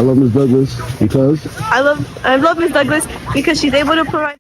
I love Miss Douglas because I love Miss Douglas because she's able to provide.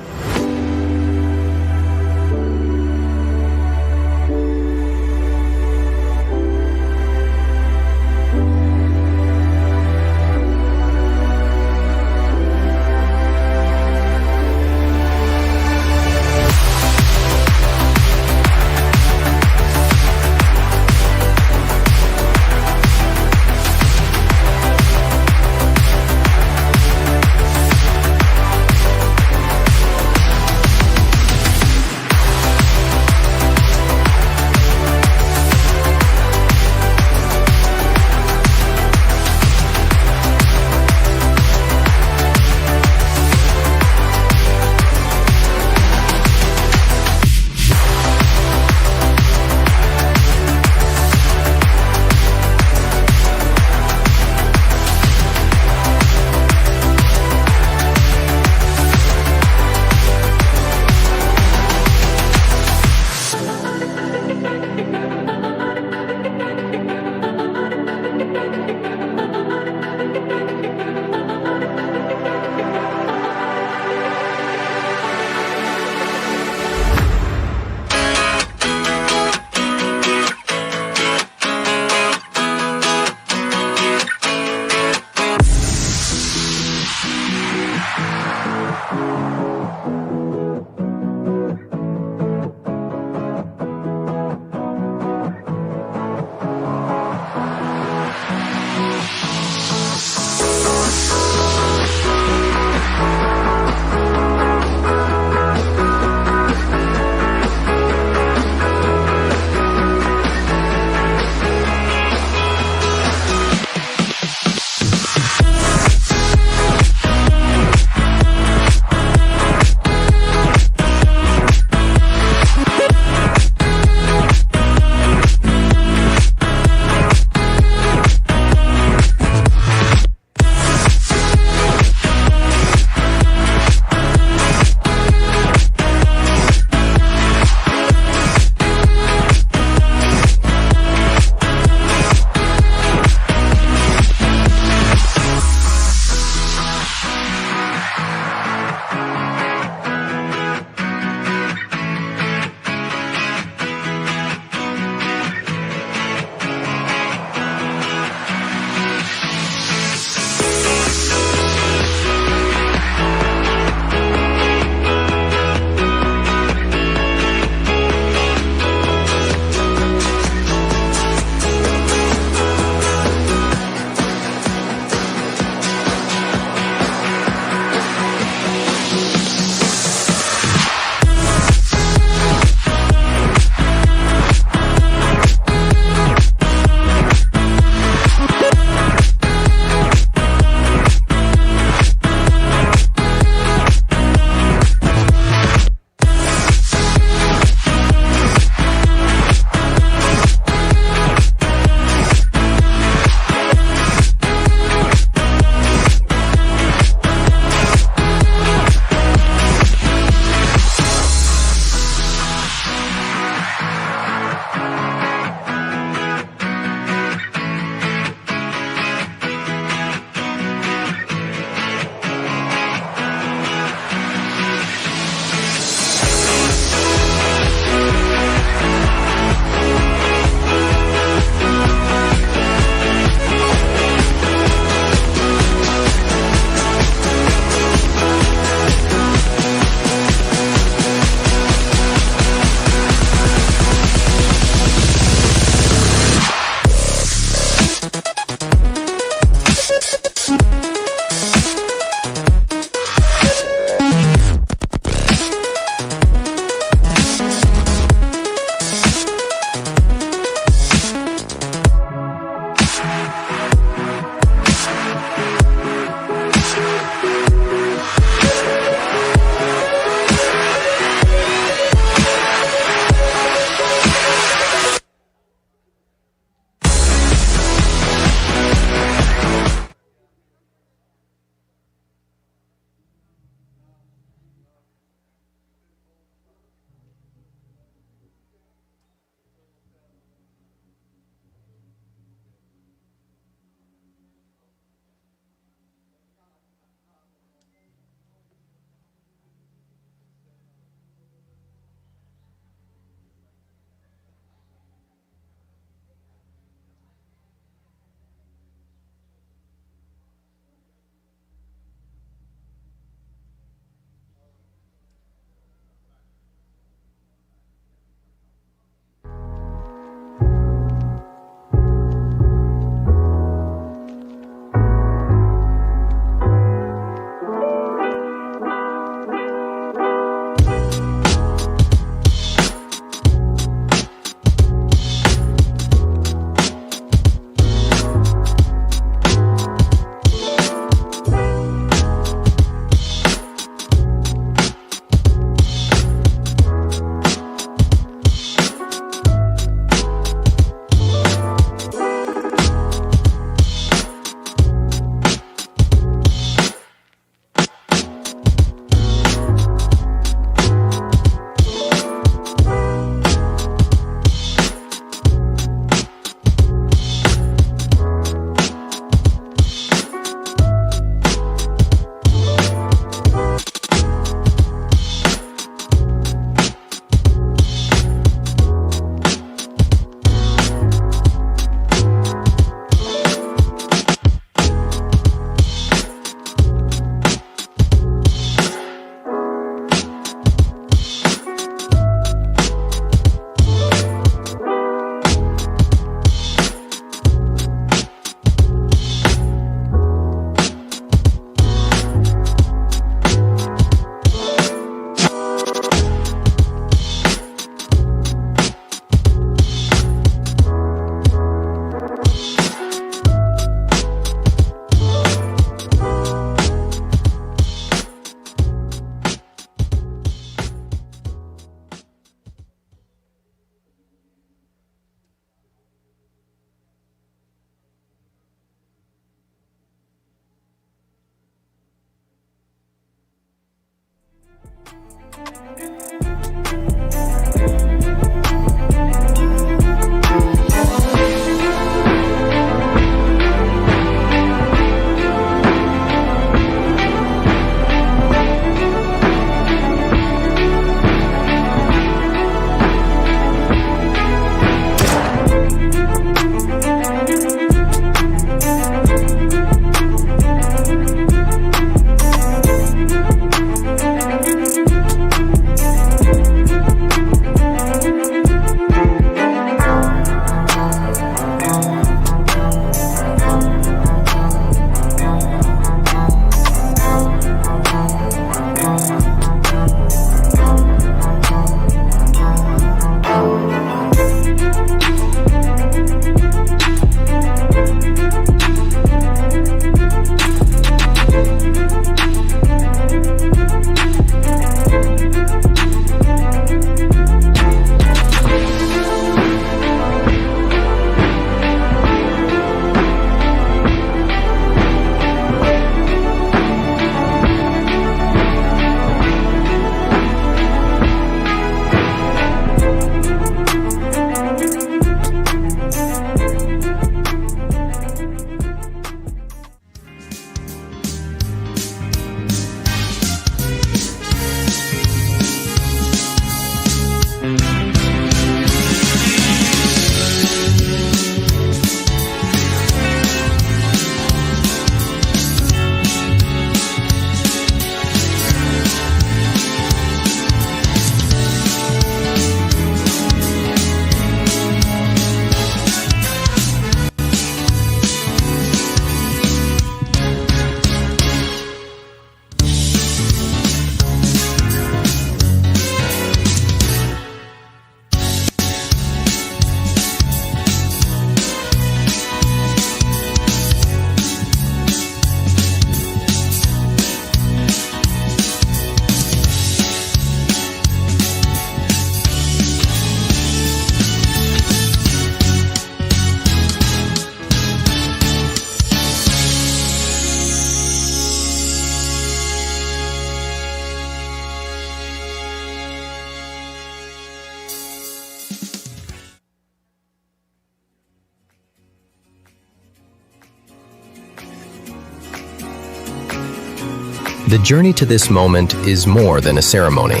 The journey to this moment is more than a ceremony.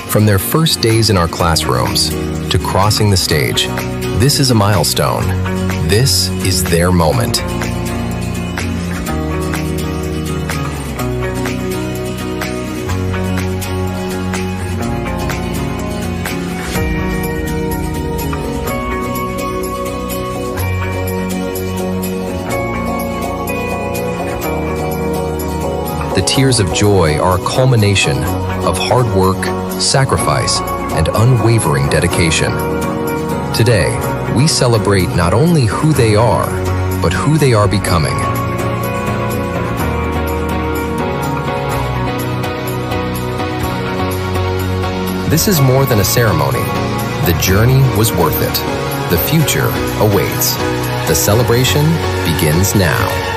From their first days in our classrooms to crossing the stage, this is a milestone. This is their moment. The tears of joy are a culmination of hard work, sacrifice, and unwavering dedication. Today, we celebrate not only who they are, but who they are becoming. This is more than a ceremony. The journey was worth it. The future awaits. The celebration begins now.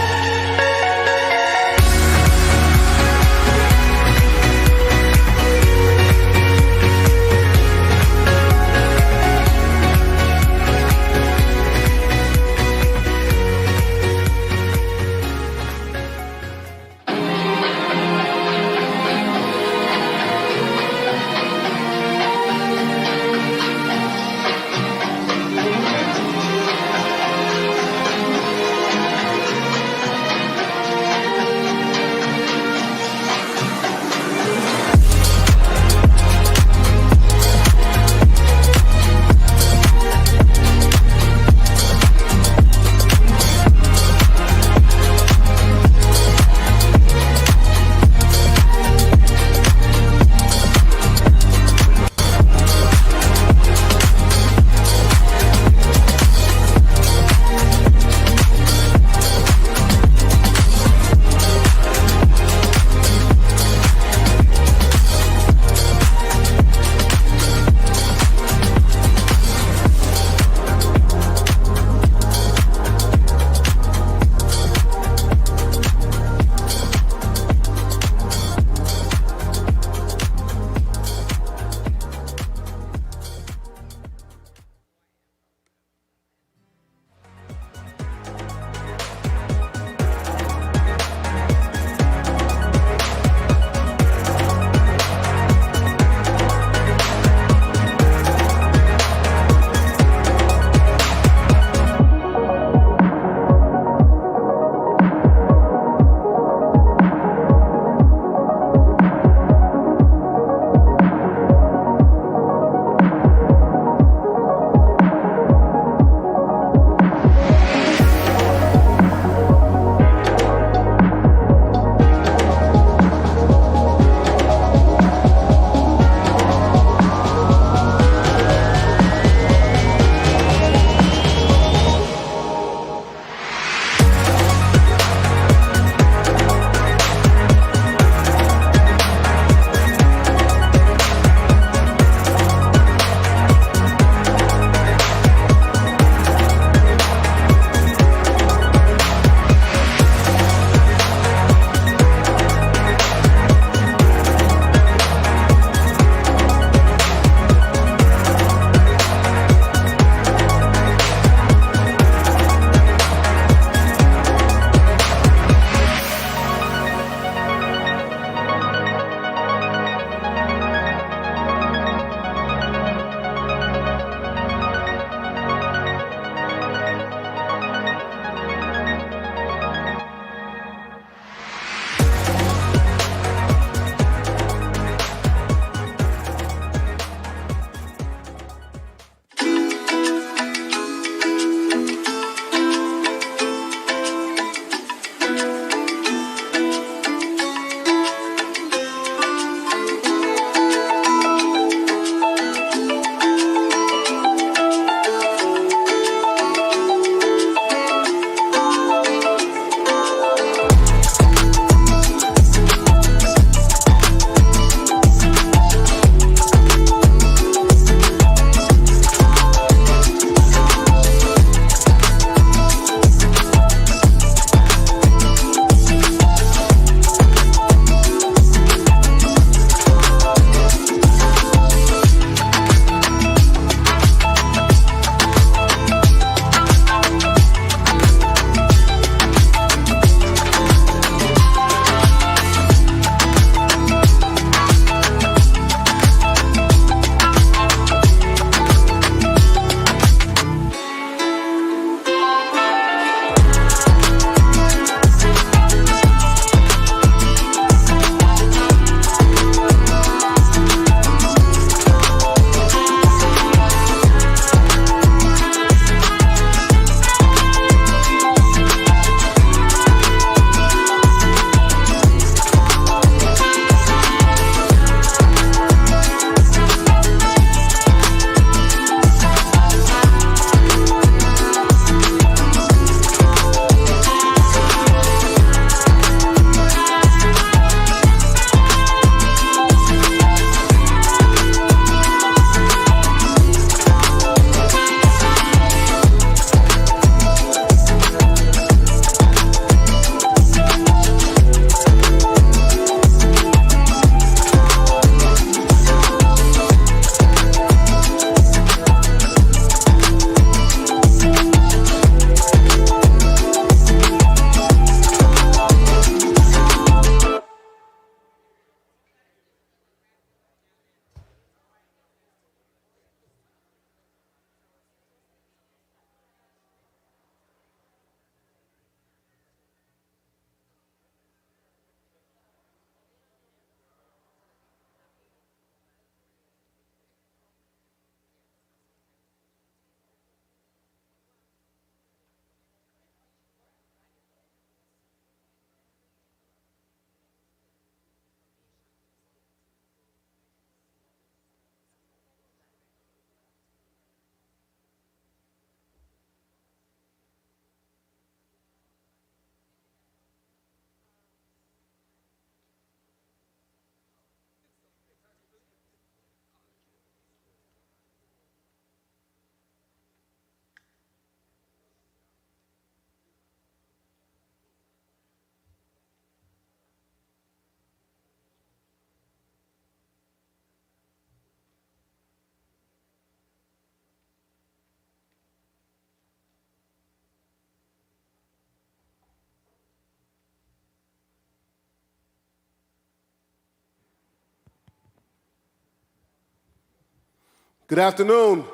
Good afternoon.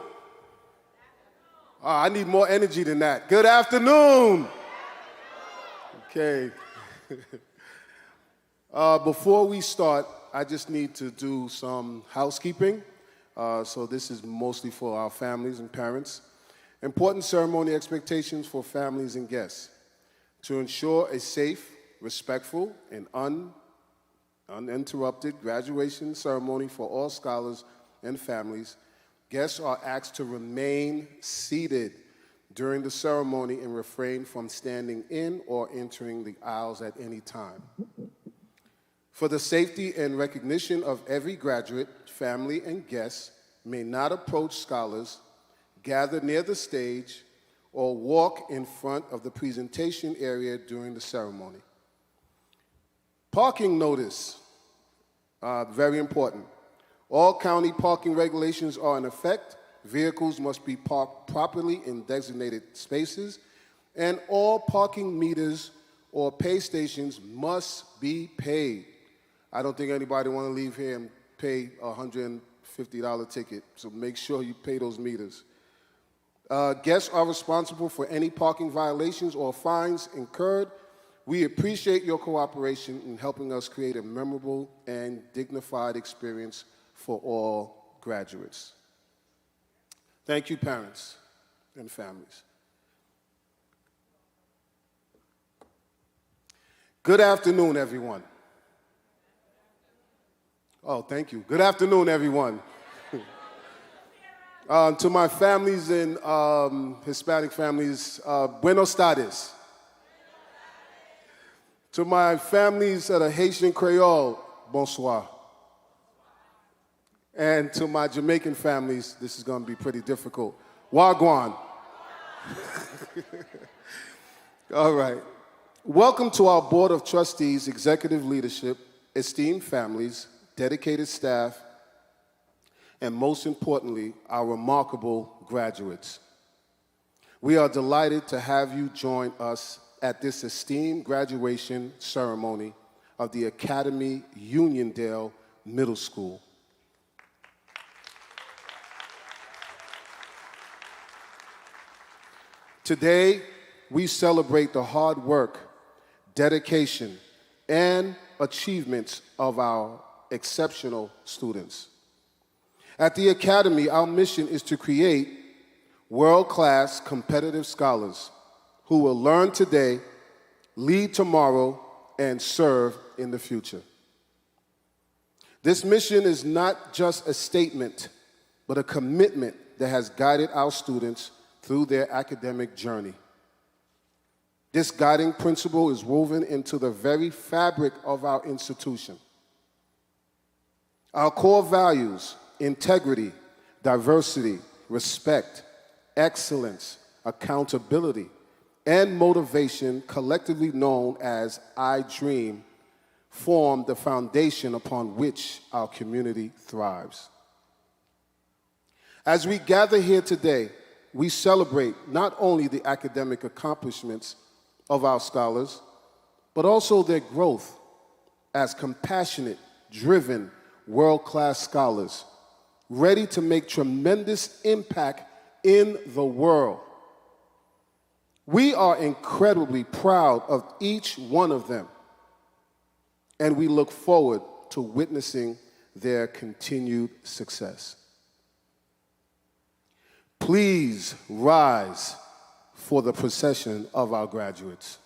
I need more energy than that. Good afternoon. Okay. Before we start, I just need to do some housekeeping. So this is mostly for our families and parents. Important ceremony expectations for families and guests. To ensure a safe, respectful, and uninterrupted graduation ceremony for all scholars and families, guests are asked to remain seated during the ceremony and refrain from standing in or entering the aisles at any time. For the safety and recognition of every graduate, family, and guest may not approach scholars, gather near the stage, or walk in front of the presentation area during the ceremony. Parking notice, very important. All county parking regulations are in effect. Vehicles must be parked properly in designated spaces, and all parking meters or pay stations must be paid. I don't think anybody want to leave here and pay a $150 ticket, so make sure you pay those meters. Guests are responsible for any parking violations or fines incurred. We appreciate your cooperation in helping us create a memorable and dignified experience for all graduates. Thank you, parents and families. Good afternoon, everyone. Oh, thank you. Good afternoon, everyone. To my families and Hispanic families, buenos tardes. To my families that are Haitian Creole, bonsoir. And to my Jamaican families, this is going to be pretty difficult. Wagwan. All right. Welcome to our Board of Trustees, executive leadership, esteemed families, dedicated staff, and most importantly, our remarkable graduates. We are delighted to have you join us at this esteemed graduation ceremony of the Academy Uniondale Middle School. Today, we celebrate the hard work, dedication, and achievements of our exceptional students. At the Academy, our mission is to create world-class competitive scholars who will learn today, lead tomorrow, and serve in the future. This mission is not just a statement, but a commitment that has guided our students through their academic journey. This guiding principle is woven into the very fabric of our institution. Our core values, integrity, diversity, respect, excellence, accountability, and motivation, collectively known as I Dream, form the foundation upon which our community thrives. As we gather here today, we celebrate not only the academic accomplishments of our scholars, but also their growth as compassionate, driven, world-class scholars, ready to make tremendous impact in the world. We are incredibly proud of each one of them, and we look forward to witnessing their continued success. Please rise for the procession of our graduates.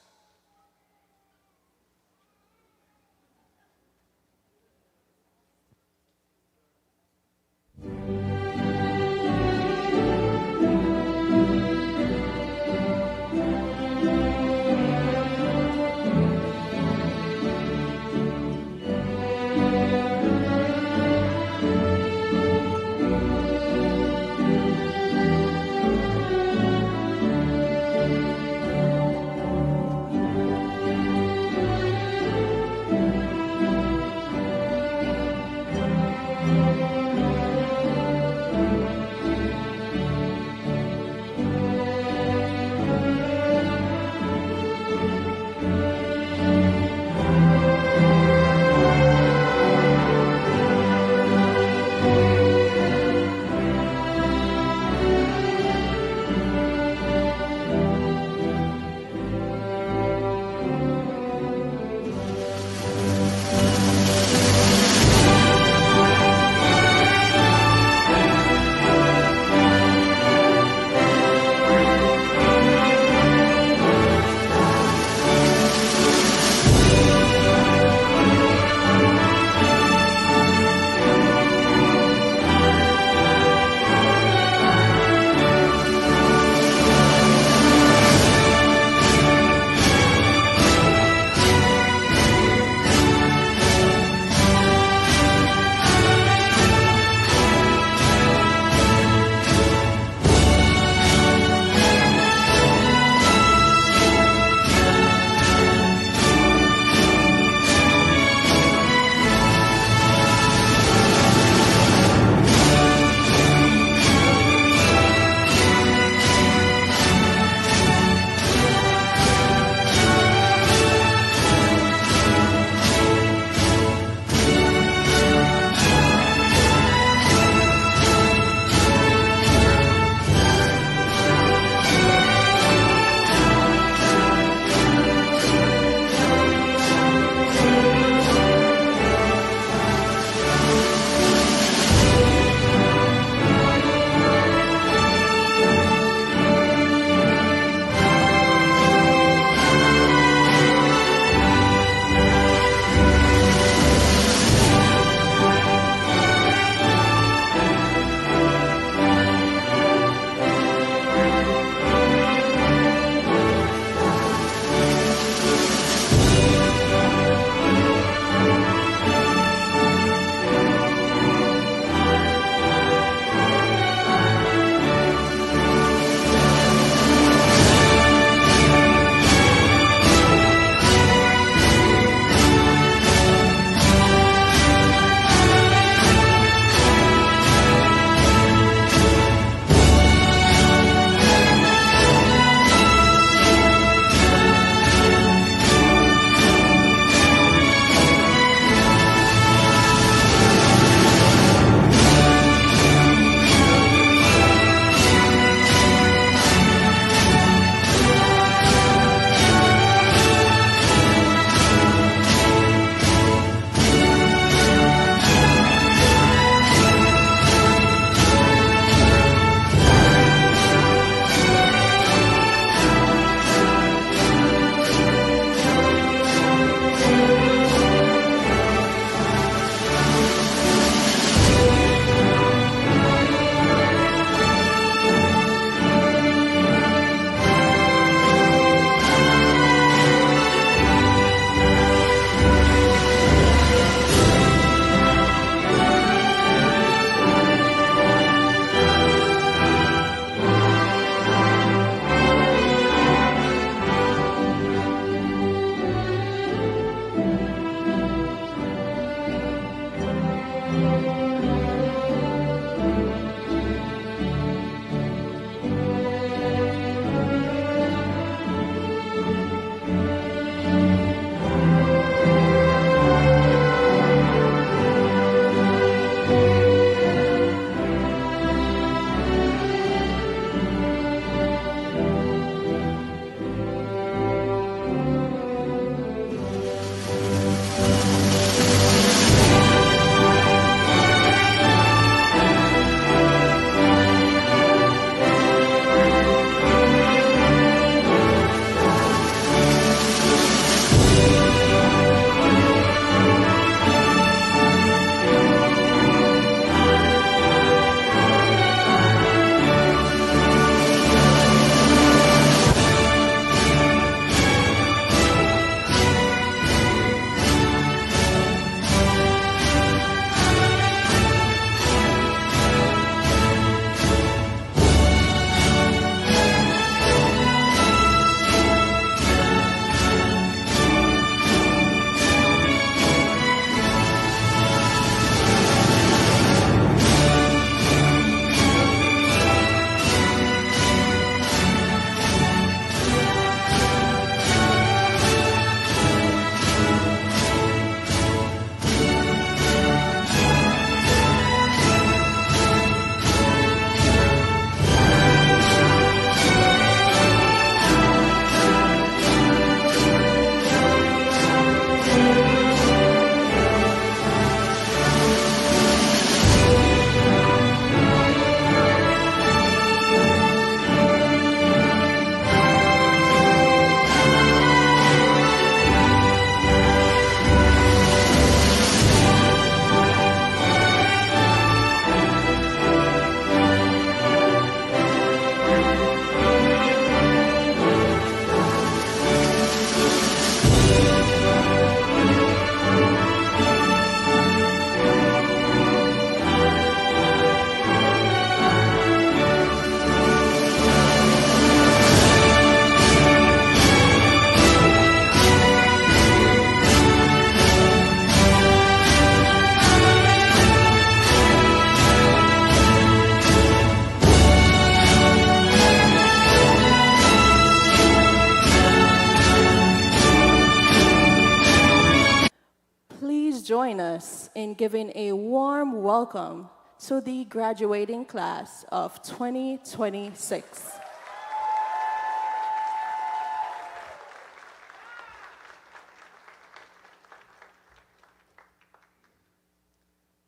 join us in giving a warm welcome to the graduating class of 2026.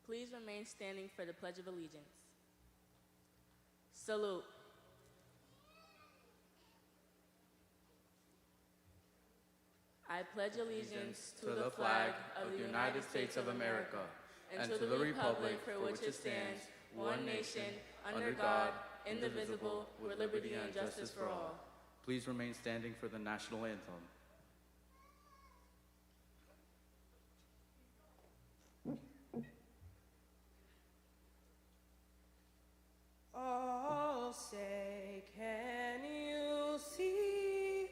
Please remain standing for the Pledge of Allegiance. Salute. I pledge allegiance to the flag of the United States of America and to the republic for which it stands, one nation, under God, indivisible, with liberty and justice for all. Please remain standing for the national anthem. Oh, say, can you see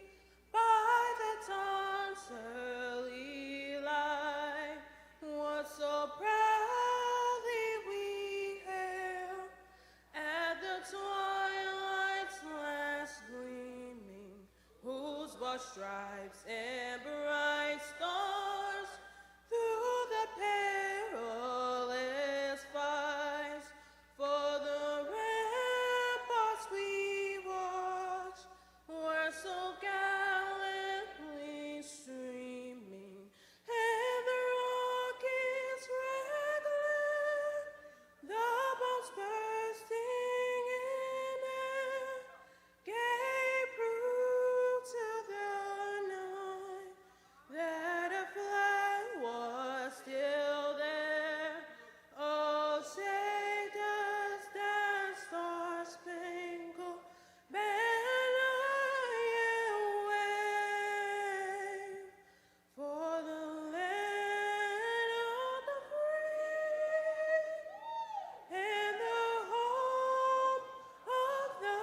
by the dawn's early light what so proudly we hailed at the twilight's last gleaming, whose broad stripes and bright stars through the perilous fights for the ramparts we watch were so gallantly streaming, and the rockets rattling, the bombs bursting in air, gave proof to the night that a flag was still there. Oh, say does that star-spangled banner yet wave for the land of the free and the home of the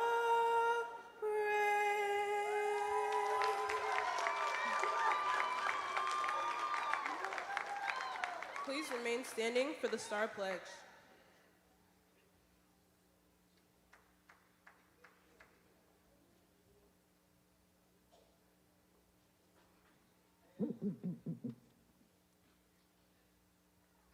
brave? Please remain standing for the Star Pledge.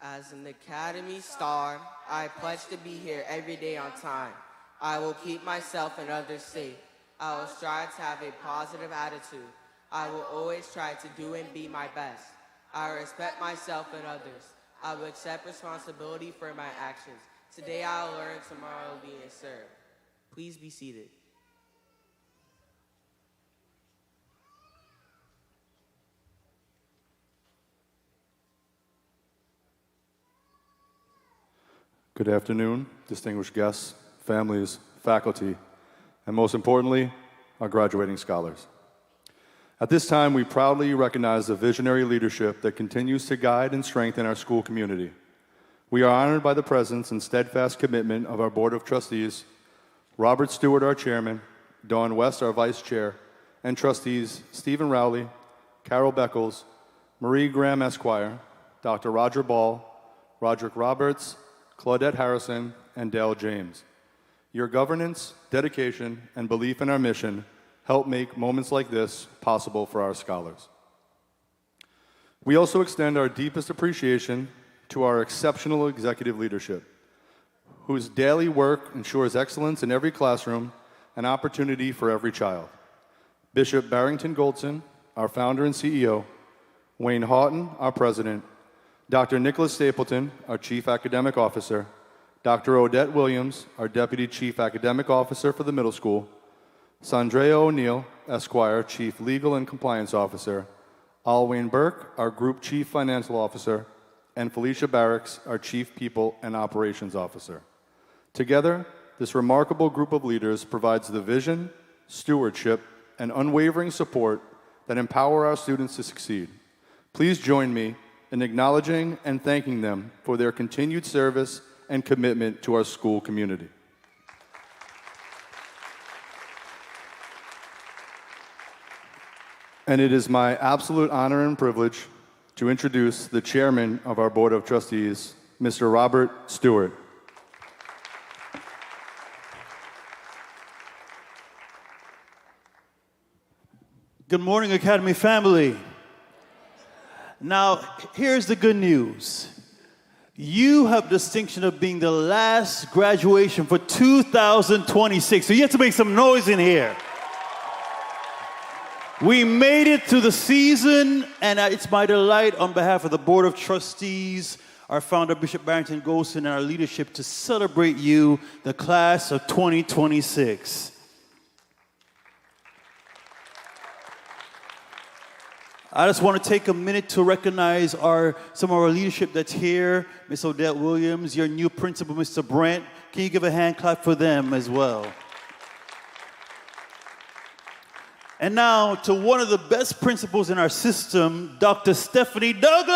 As an Academy star, I pledge to be here every day on time. I will keep myself and others safe. I will strive to have a positive attitude. I will always try to do and be my best. I will respect myself and others. I will accept responsibility for my actions. Today I will learn, tomorrow I will be and serve. Please be seated. Good afternoon, distinguished guests, families, faculty, and most importantly, our graduating scholars. At this time, we proudly recognize the visionary leadership that continues to guide and strengthen our school community. We are honored by the presence and steadfast commitment of our Board of Trustees, Robert Stewart, our Chairman, Dawn West, our Vice Chair, and Trustees Stephen Rowley, Carol Beckles, Marie Graham Esquire, Dr. Roger Ball, Roderick Roberts, Claudette Harrison, and Dale James. Your governance, dedication, and belief in our mission help make moments like this possible for our scholars. We also extend our deepest appreciation to our exceptional executive leadership, whose daily work ensures excellence in every classroom and opportunity for every child. Bishop Barrington Goldson, our founder and CEO, Wayne Houghton, our president, Dr. Nicholas Stapleton, our Chief Academic Officer, Dr. Odette Williams, our Deputy Chief Academic Officer for the middle school, Sandrea O'Neill, Esquire, Chief Legal and Compliance Officer, Alwayne Burke, our Group Chief Financial Officer, and Felicia Barracks, our Chief People and Operations Officer. Together, this remarkable group of leaders provides the vision, stewardship, and unwavering support that empower our students to succeed. Please join me in acknowledging and thanking them for their continued service and commitment to our school community. And it is my absolute honor and privilege to introduce the chairman of our Board of Trustees, Mr. Robert Stewart. Good morning, Academy family. Now, here's the good news. You have the distinction of being the last graduation for 2026. So you have to make some noise in here. We made it through the season, and it's my delight on behalf of the Board of Trustees, our founder, Bishop Barrington Golson, and our leadership to celebrate you, the class of 2026. I just want to take a minute to recognize some of our leadership that's here. Miss Odette Williams, your new principal, Mr. Brent. Can you give a hand clap for them as well? And now to one of the best principals in our system, Dr. Stephanie Douglas.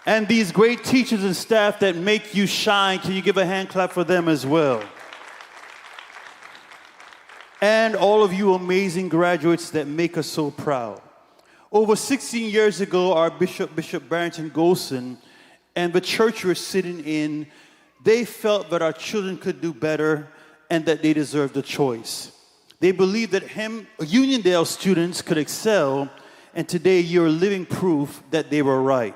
And these great teachers and staff that make you shine. Can you give a hand clap for them as well? And all of you amazing graduates that make us so proud. Over 16 years ago, our Bishop Barrington Golson, and the church we're sitting in, they felt that our children could do better and that they deserved a choice. They believed that Uniondale students could excel, and today you're living proof that they were right.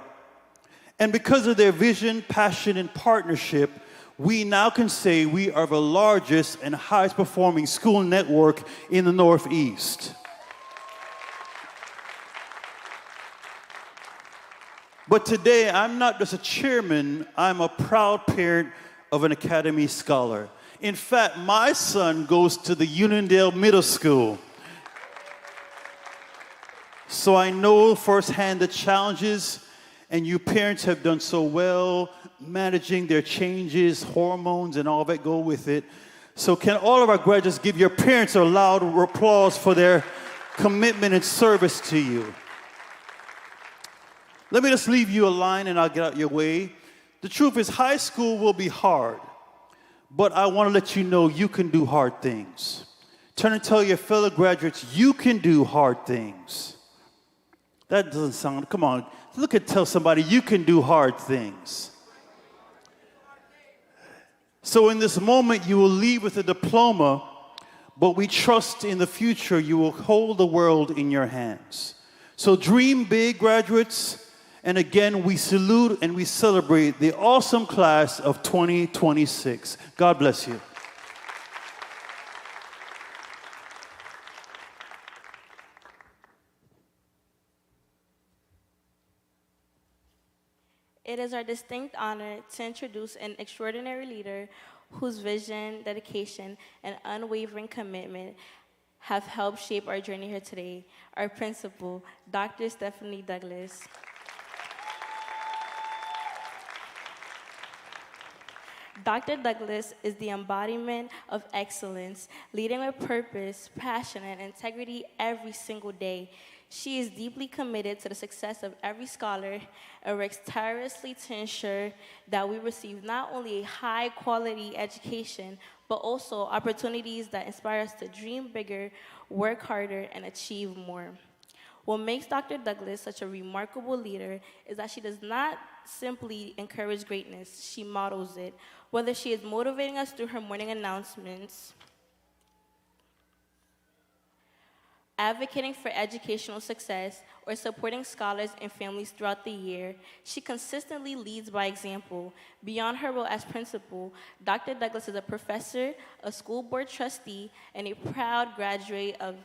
And because of their vision, passion, and partnership, we now can say we are the largest and highest performing school network in the Northeast. But today, I'm not just a chairman, I'm a proud parent of an Academy Scholar. In fact, my son goes to the Uniondale Middle School. So I know firsthand the challenges, and you parents have done so well managing their changes, hormones, and all that go with it. So can all of our graduates give your parents a loud applause for their commitment and service to you? Let me just leave you a line and I'll get out your way. The truth is, high school will be hard, but I want to let you know you can do hard things. Turn and tell your fellow graduates, you can do hard things. That doesn't sound, come on, look and tell somebody you can do hard things. So in this moment, you will leave with a diploma, but we trust in the future you will hold the world in your hands. So dream big, graduates, and again, we salute and we celebrate the awesome class of 2026. God bless you. It is our distinct honor to introduce an extraordinary leader whose vision, dedication, and unwavering commitment have helped shape our journey here today, our principal, Dr. Stephanie Douglas. Dr. Douglas is the embodiment of excellence, leading with purpose, passion, and integrity every single day. She is deeply committed to the success of every scholar and works tirelessly to ensure that we receive not only a high-quality education, but also opportunities that inspire us to dream bigger, work harder, and achieve more. What makes Dr. Douglas such a remarkable leader is that she does not simply encourage greatness, she models it. Whether she is motivating us through her morning announcements, advocating for educational success, or supporting scholars and families throughout the year, she consistently leads by example. Beyond her role as principal, Dr. Douglas is a professor, a school board trustee, and a proud graduate of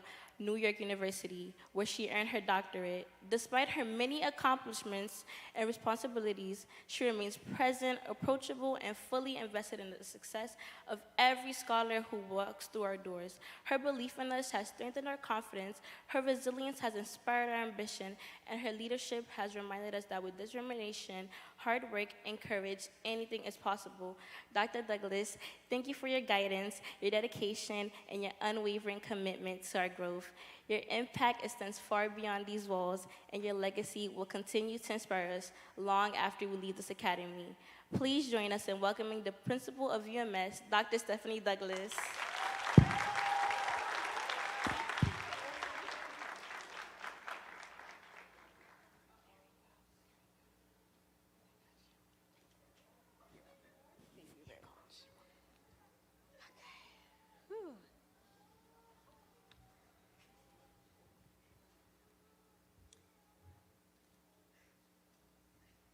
New York University, where she earned her doctorate. Despite her many accomplishments and responsibilities, she remains present, approachable, and fully invested in the success of every scholar who walks through our doors. Her belief in us has strengthened our confidence, her resilience has inspired our ambition, and her leadership has reminded us that with determination, hard work, and courage, anything is possible. Dr. Douglas, thank you for your guidance, your dedication, and your unwavering commitment to our growth. Your impact extends far beyond these walls, and your legacy will continue to inspire us long after we leave this academy. Please join us in welcoming the principal of UMS, Dr. Stephanie Douglas.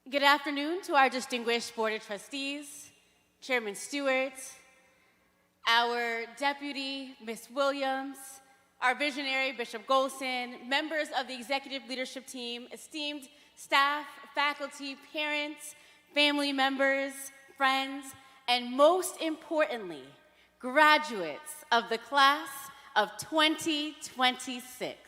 Good afternoon to our distinguished Board of Trustees, Chairman Stewart, our Deputy, Ms. Williams, our visionary, Bishop Golson, members of the executive leadership team, esteemed staff, faculty, parents, family members, friends, and most importantly, graduates of the class of 2026.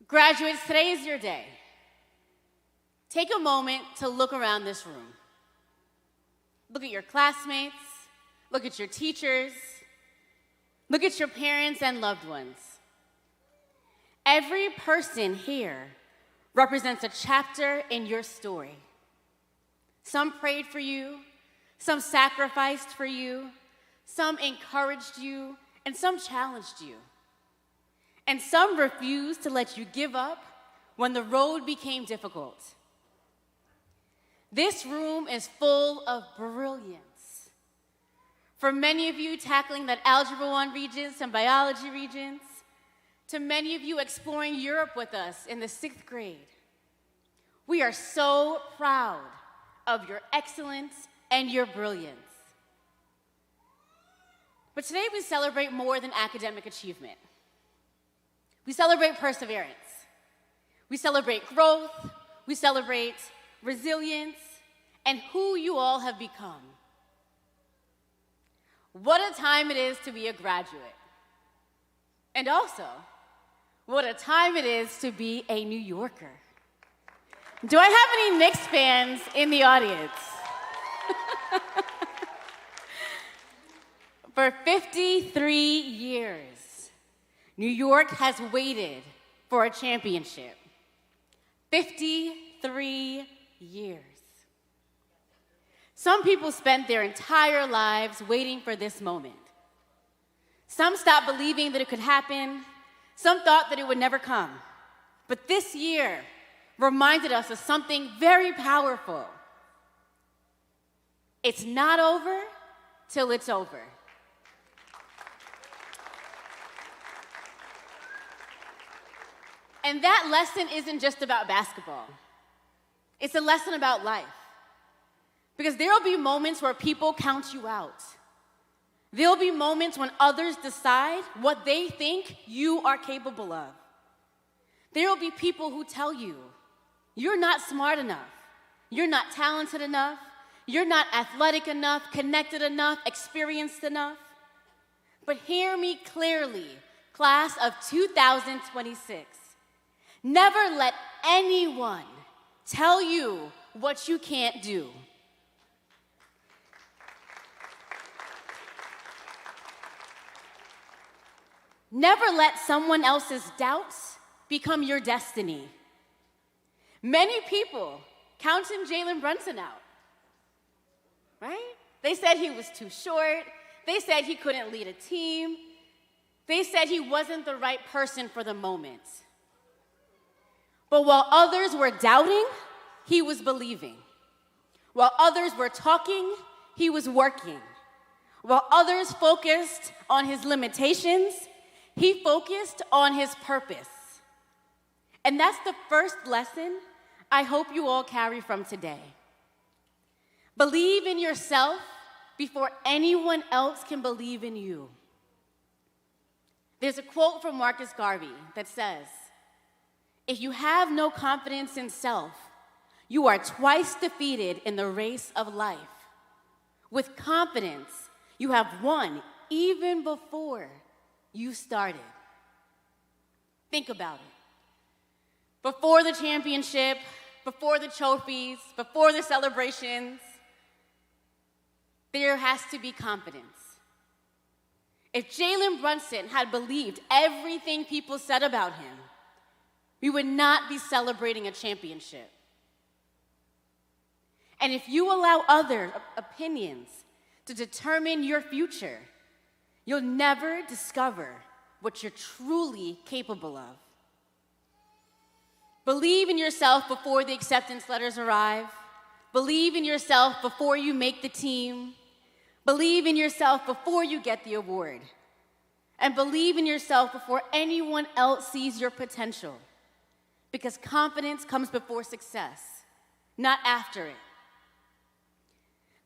Graduates, today is your day. Take a moment to look around this room. Look at your classmates, look at your teachers, look at your parents and loved ones. Every person here represents a chapter in your story. Some prayed for you, some sacrificed for you, some encouraged you, and some challenged you. And some refused to let you give up when the road became difficult. This room is full of brilliance. For many of you tackling that Algebra 1 Regents and Biology Regents, to many of you exploring Europe with us in the 6th grade. We are so proud of your excellence and your brilliance. But today we celebrate more than academic achievement. We celebrate perseverance. We celebrate growth. We celebrate resilience and who you all have become. What a time it is to be a graduate. And also, what a time it is to be a New Yorker. Do I have any Knicks fans in the audience? For 53 years, New York has waited for a championship. 53 years. Some people spent their entire lives waiting for this moment. Some stopped believing that it could happen. Some thought that it would never come. But this year reminded us of something very powerful. It's not over till it's over. And that lesson isn't just about basketball. It's a lesson about life. Because there will be moments where people count you out. There'll be moments when others decide what they think you are capable of. There will be people who tell you, you're not smart enough, you're not talented enough, you're not athletic enough, connected enough, experienced enough. But hear me clearly, class of 2026. Never let anyone tell you what you can't do. Never let someone else's doubts become your destiny. Many people counted Jalen Brunson out, right? They said he was too short. They said he couldn't lead a team. They said he wasn't the right person for the moment. But while others were doubting, he was believing. While others were talking, he was working. While others focused on his limitations, he focused on his purpose. And that's the first lesson I hope you all carry from today. Believe in yourself before anyone else can believe in you. There's a quote from Marcus Garvey that says, "If you have no confidence in self, you are twice defeated in the race of life. With confidence, you have won even before you started." Think about it. Before the championship, before the trophies, before the celebrations, there has to be confidence. If Jalen Brunson had believed everything people said about him, we would not be celebrating a championship. And if you allow other opinions to determine your future, you'll never discover what you're truly capable of. Believe in yourself before the acceptance letters arrive. Believe in yourself before you make the team. Believe in yourself before you get the award. and believe in yourself before anyone else sees your potential. Because confidence comes before success, not after it.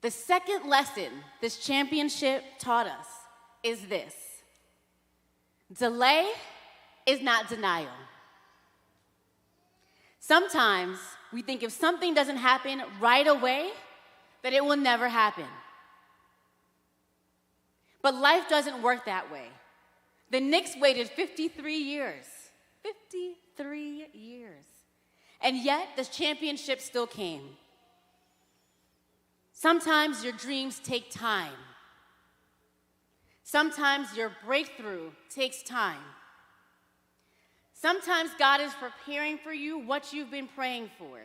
The second lesson this championship taught us is this: delay is not denial. Sometimes we think if something doesn't happen right away, that it will never happen. But life doesn't work that way. The Knicks waited 53 years. 53 years. And yet, the championship still came. Sometimes your dreams take time. Sometimes your breakthrough takes time. Sometimes God is preparing for you what you've been praying for.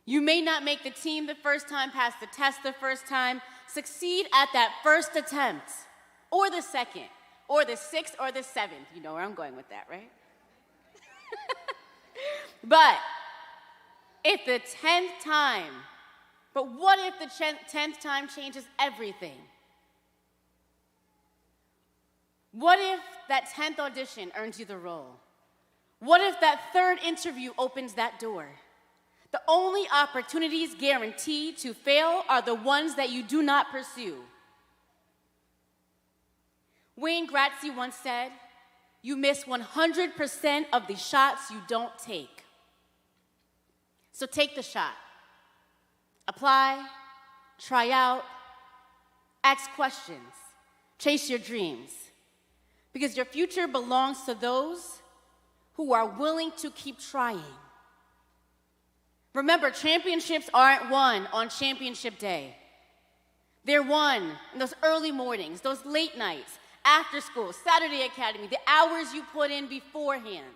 You may not make the team the first time, pass the test the first time, succeed at that first attempt, or the second, or the sixth, or the seventh. You know where I'm going with that, right? But if the 10th time, but what if the 10th time changes everything? What if that 10th audition earns you the role? What if that third interview opens that door? The only opportunities guaranteed to fail are the ones that you do not pursue. Wayne Gretzky once said, "You miss 100% of the shots you don't take." So take the shot. Apply, try out, ask questions, chase your dreams. Because your future belongs to those who are willing to keep trying. Remember, championships aren't won on championship day. They're won in those early mornings, those late nights, after school, Saturday academy, the hours you put in beforehand.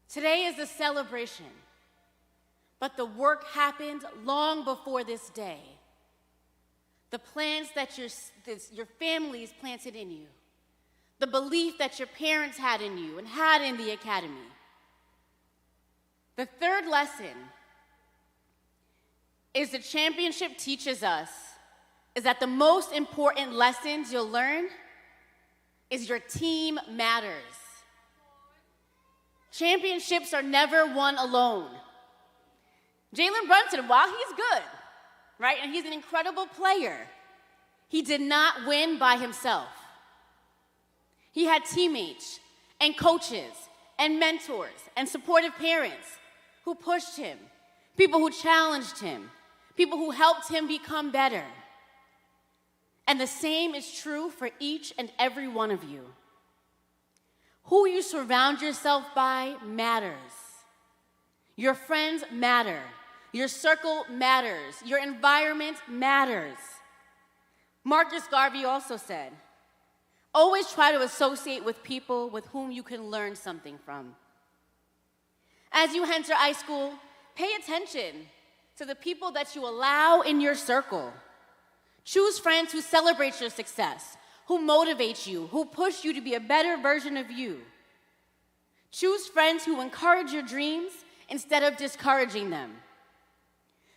Today is a celebration, but the work happened long before this day. The plans that your families planted in you, the belief that your parents had in you and had in the academy. The third lesson is the championship teaches us is that the most important lessons you'll learn is your team matters. Championships are never won alone. Jalen Brunson, while he's good, right, and he's an incredible player, he did not win by himself. He had teammates and coaches and mentors and supportive parents who pushed him, people who challenged him, people who helped him become better. And the same is true for each and every one of you. Who you surround yourself by matters. Your friends matter. Your circle matters. Your environment matters. Marcus Garvey also said, always try to associate with people with whom you can learn something from. As you enter high school, pay attention to the people that you allow in your circle. Choose friends who celebrate your success, who motivate you, who push you to be a better version of you. Choose friends who encourage your dreams instead of discouraging them.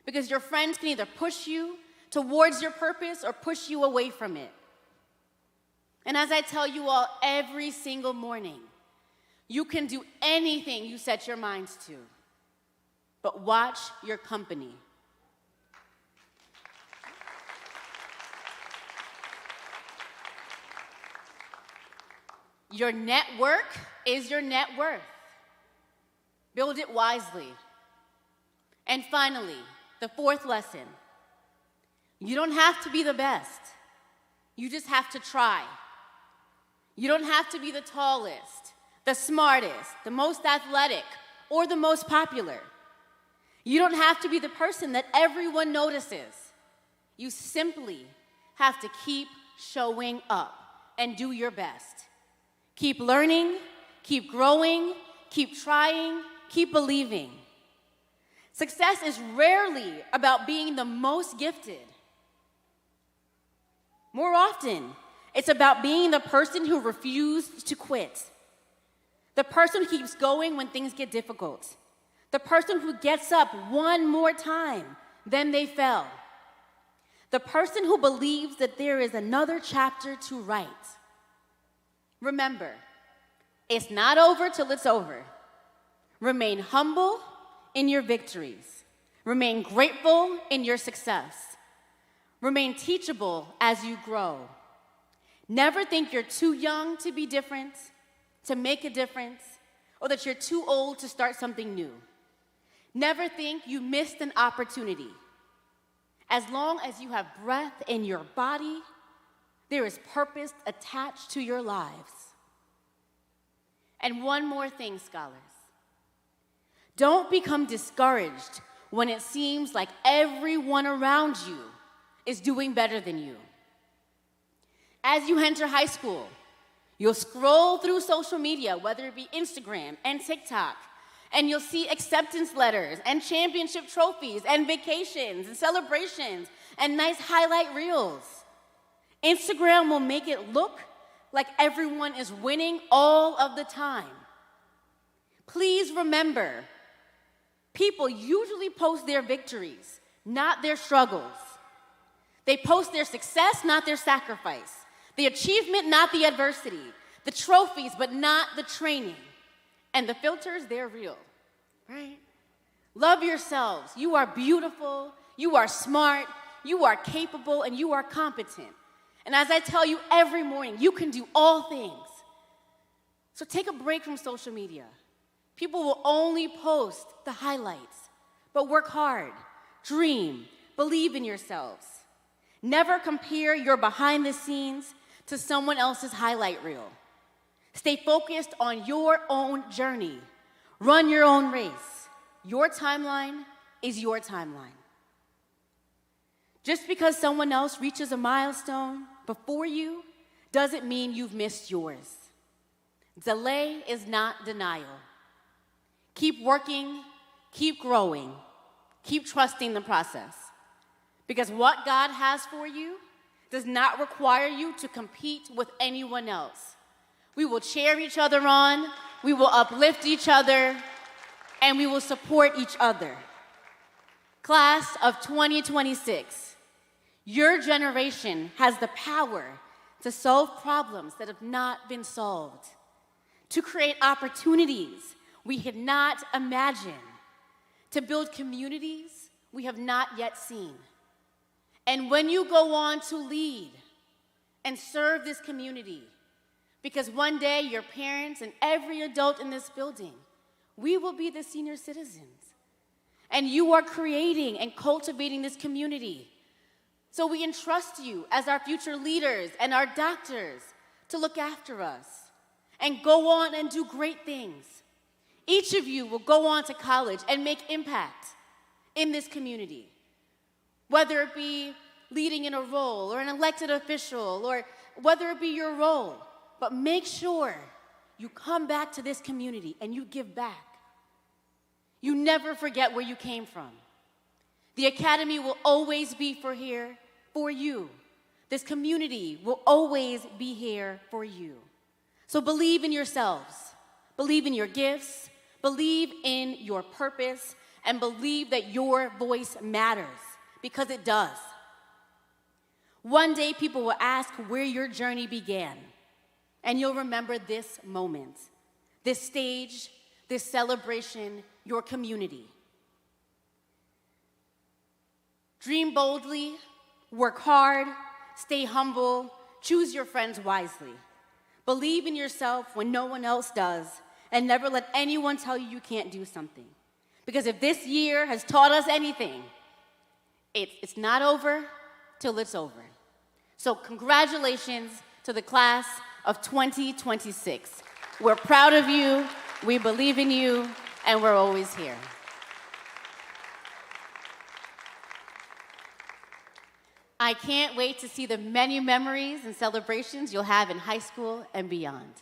Because your friends can either push you towards your purpose or push you away from it. And as I tell you all every single morning, you can do anything you set your minds to, but watch your company. Your network is your net worth. Build it wisely. And finally, the fourth lesson. You don't have to be the best. You just have to try. You don't have to be the tallest, the smartest, the most athletic, or the most popular. You don't have to be the person that everyone notices. You simply have to keep showing up and do your best. Keep learning, keep growing, keep trying, keep believing. Success is rarely about being the most gifted. More often, it's about being the person who refused to quit. The person who keeps going when things get difficult. The person who gets up one more time than they fell. The person who believes that there is another chapter to write. Remember, it's not over till it's over. Remain humble in your victories. Remain grateful in your success. Remain teachable as you grow. Never think you're too young to be different, to make a difference, or that you're too old to start something new. Never think you missed an opportunity. As long as you have breath in your body, there is purpose attached to your lives. And one more thing, scholars. Don't become discouraged when it seems like everyone around you is doing better than you. As you enter high school, you'll scroll through social media, whether it be Instagram and TikTok, and you'll see acceptance letters and championship trophies and vacations and celebrations and nice highlight reels. Instagram will make it look like everyone is winning all of the time. Please remember, people usually post their victories, not their struggles. They post their success, not their sacrifice. The achievement, not the adversity. The trophies, but not the training. And the filters, they're real, right? Love yourselves. You are beautiful, you are smart, you are capable, and you are competent. And as I tell you every morning, you can do all things. So take a break from social media. People will only post the highlights, but work hard, dream, believe in yourselves. Never compare your behind the scenes to someone else's highlight reel. Stay focused on your own journey. Run your own race. Your timeline is your timeline. Just because someone else reaches a milestone before you doesn't mean you've missed yours. Delay is not denial. Keep working, keep growing, keep trusting the process. Because what God has for you does not require you to compete with anyone else. We will cheer each other on, we will uplift each other, and we will support each other. Class of 2026, your generation has the power to solve problems that have not been solved, to create opportunities we had not imagined, to build communities we have not yet seen. And when you go on to lead and serve this community, because one day your parents and every adult in this building, we will be the senior citizens. And you are creating and cultivating this community. So we entrust you as our future leaders and our doctors to look after us and go on and do great things. Each of you will go on to college and make impact in this community, whether it be leading in a role or an elected official or whether it be your role. But make sure you come back to this community and you give back. You never forget where you came from. The Academy will always be here for you. This community will always be here for you. So believe in yourselves, believe in your gifts, believe in your purpose, and believe that your voice matters, because it does. One day people will ask where your journey began, and you'll remember this moment, this stage, this celebration, your community. Dream boldly, work hard, stay humble, choose your friends wisely. Believe in yourself when no one else does, and never let anyone tell you you can't do something. Because if this year has taught us anything, it's not over till it's over. So congratulations to the class of 2026. We're proud of you, we believe in you, and we're always here. I can't wait to see the many memories and celebrations you'll have in high school and beyond.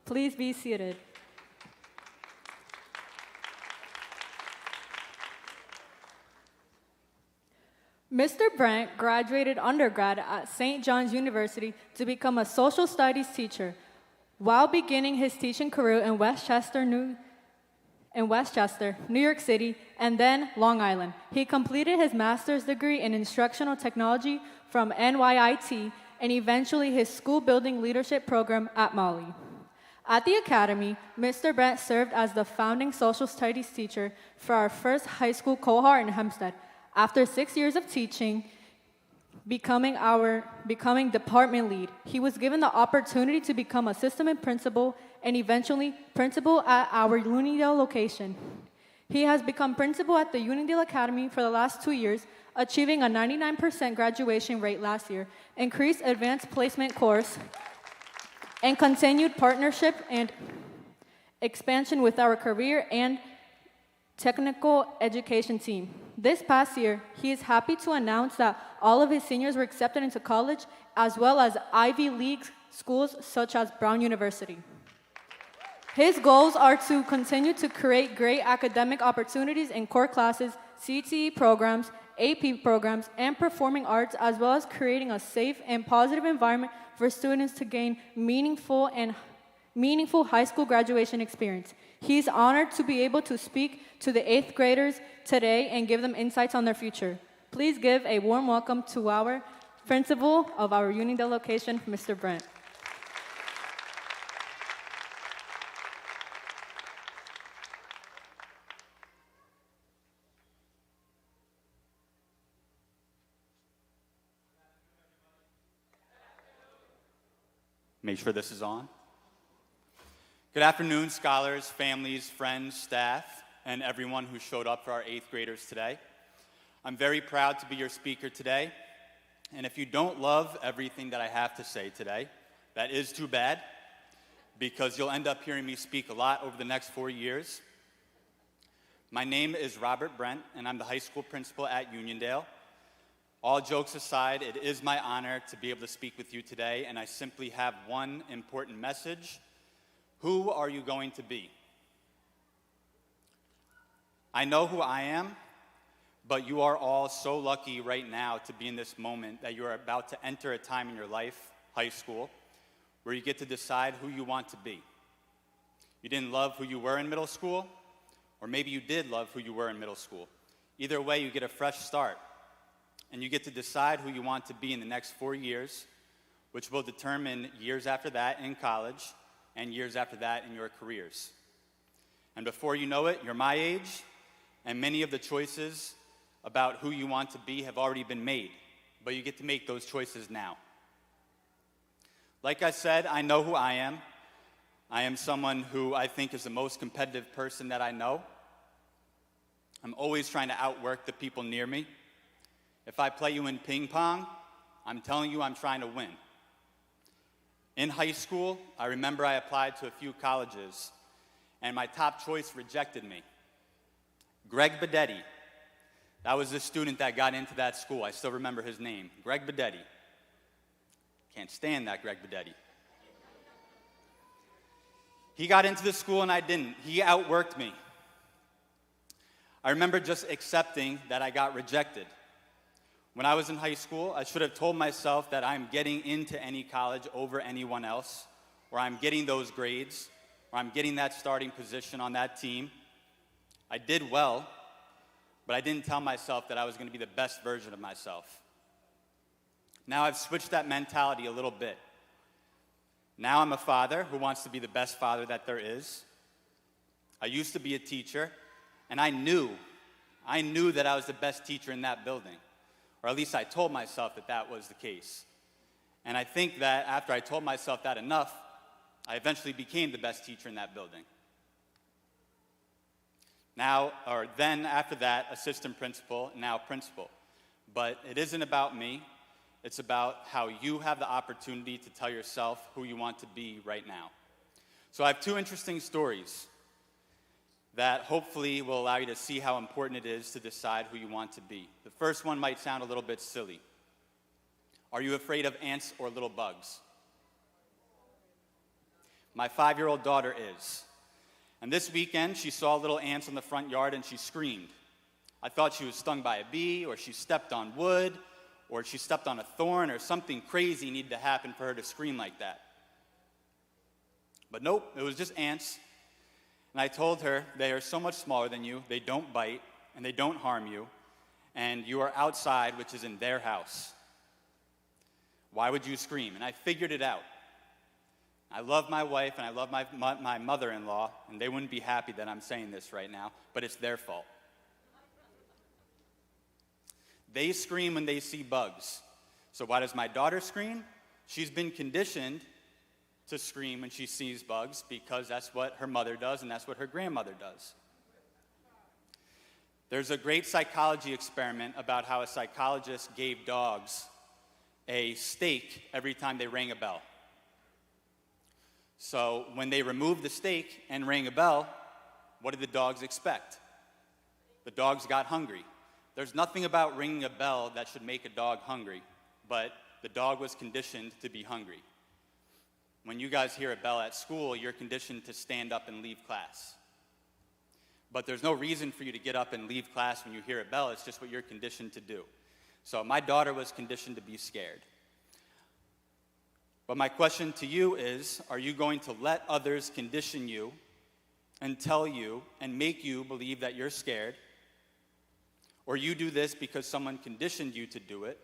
Please be seated. Mr. Brent graduated undergrad at St. John's University to become a social studies teacher. While beginning his teaching career in Westchester, New York City, and then Long Island, he completed his master's degree in instructional technology from NYIT and eventually his school building leadership program at Mali. At the academy, Mr. Brent served as the founding social studies teacher for our first high school cohort in Hempstead. After 6 years of teaching, becoming department lead, he was given the opportunity to become assistant principal and eventually principal at our Uniondale location. He has become principal at the Uniondale Academy for the last 2 years, achieving a 99% graduation rate last year, increased advanced placement course, and continued partnership and expansion with our career and technical education team. This past year, he is happy to announce that all of his seniors were accepted into college, as well as Ivy League schools such as Brown University. His goals are to continue to create great academic opportunities in core classes, CTE programs, AP programs, and performing arts, as well as creating a safe and positive environment for students to gain meaningful high school graduation experience. He's honored to be able to speak to the 8th graders today and give them insights on their future. Please give a warm welcome to our principal of our Uniondale location, Mr. Brent. Make sure this is on. Good afternoon, scholars, families, friends, staff, and everyone who showed up for our 8th graders today. I'm very proud to be your speaker today, and if you don't love everything that I have to say today, that is too bad, because you'll end up hearing me speak a lot over the next 4 years. My name is Robert Brent, and I'm the high school principal at Uniondale. All jokes aside, it is my honor to be able to speak with you today, and I simply have one important message. Who are you going to be? I know who I am, but you are all so lucky right now to be in this moment that you are about to enter a time in your life, high school, where you get to decide who you want to be. You didn't love who you were in middle school, or maybe you did love who you were in middle school. Either way, you get a fresh start, and you get to decide who you want to be in the next 4 years, which will determine years after that in college, and years after that in your careers. And before you know it, you're my age, and many of the choices about who you want to be have already been made, but you get to make those choices now. Like I said, I know who I am. I am someone who I think is the most competitive person that I know. I'm always trying to outwork the people near me. If I play you in ping pong, I'm telling you I'm trying to win. In high school, I remember I applied to a few colleges, and my top choice rejected me. Greg Bedetti. That was the student that got into that school. I still remember his name, Greg Bedetti. Can't stand that Greg Bedetti. He got into the school and I didn't. He outworked me. I remember just accepting that I got rejected. When I was in high school, I should have told myself that I'm getting into any college over anyone else, or I'm getting those grades, or I'm getting that starting position on that team. I did well, but I didn't tell myself that I was going to be the best version of myself. Now I've switched that mentality a little bit. Now I'm a father who wants to be the best father that there is. I used to be a teacher, and I knew that I was the best teacher in that building. Or at least I told myself that that was the case. And I think that after I told myself that enough, I eventually became the best teacher in that building. Then after that, assistant principal, now principal. But it isn't about me. It's about how you have the opportunity to tell yourself who you want to be right now. So I have two interesting stories that hopefully will allow you to see how important it is to decide who you want to be. The first one might sound a little bit silly. Are you afraid of ants or little bugs? My 5-year-old daughter is. And this weekend, she saw little ants in the front yard and she screamed. I thought she was stung by a bee, or she stepped on wood, or she stepped on a thorn, or something crazy needed to happen for her to scream like that. But nope, it was just ants. And I told her, they are so much smaller than you, they don't bite, and they don't harm you, and you are outside, which is in their house. Why would you scream? And I figured it out. I love my wife and I love my mother-in-law, and they wouldn't be happy that I'm saying this right now, but it's their fault. They scream when they see bugs. So why does my daughter scream? She's been conditioned to scream when she sees bugs because that's what her mother does and that's what her grandmother does. There's a great psychology experiment about how a psychologist gave dogs a steak every time they rang a bell. So when they removed the steak and rang a bell, what did the dogs expect? The dogs got hungry. There's nothing about ringing a bell that should make a dog hungry, but the dog was conditioned to be hungry. When you guys hear a bell at school, you're conditioned to stand up and leave class. But there's no reason for you to get up and leave class when you hear a bell. It's just what you're conditioned to do. So my daughter was conditioned to be scared. But my question to you is, are you going to let others condition you and tell you and make you believe that you're scared? Or you do this because someone conditioned you to do it?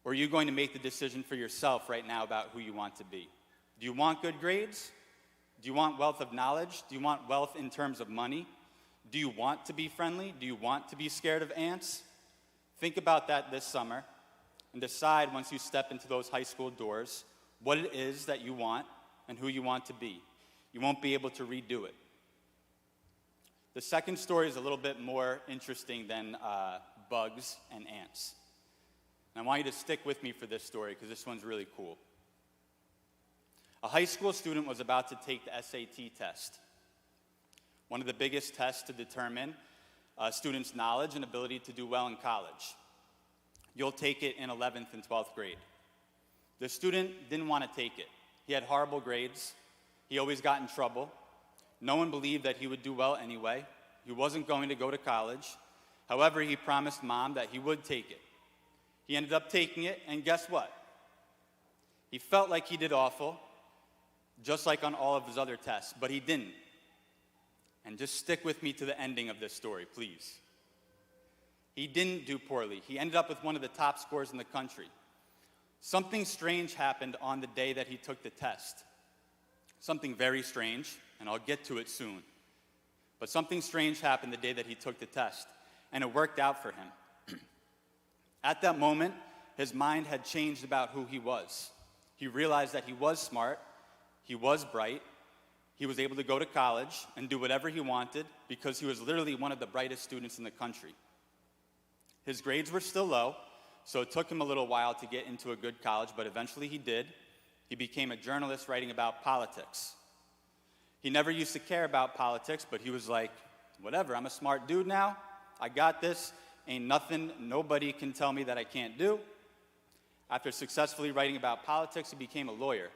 Or are you going to make the decision for yourself right now about who you want to be? Do you want good grades? Do you want wealth of knowledge? Do you want wealth in terms of money? Do you want to be friendly? Do you want to be scared of ants? Think about that this summer and decide once you step into those high school doors what it is that you want and who you want to be. You won't be able to redo it. The second story is a little bit more interesting than bugs and ants. And I want you to stick with me for this story because this one's really cool. A high school student was about to take the SAT test, one of the biggest tests to determine a student's knowledge and ability to do well in college. You'll take it in 11th and 12th grade. The student didn't want to take it. He had horrible grades. He always got in trouble. No one believed that he would do well anyway. He wasn't going to go to college. However, he promised mom that he would take it. He ended up taking it, and guess what? He felt like he did awful, just like on all of his other tests, but he didn't. And just stick with me to the ending of this story, please. He didn't do poorly. He ended up with one of the top scores in the country. Something strange happened on the day that he took the test. Something very strange, and I'll get to it soon. But something strange happened the day that he took the test, and it worked out for him. At that moment, his mind had changed about who he was. He realized that he was smart, he was bright, he was able to go to college and do whatever he wanted because he was literally one of the brightest students in the country. His grades were still low, so it took him a little while to get into a good college, but eventually he did. He became a journalist writing about politics. He never used to care about politics, but he was like, whatever, I'm a smart dude now. I got this. Ain't nothing nobody can tell me that I can't do. After successfully writing about politics, he became a lawyer.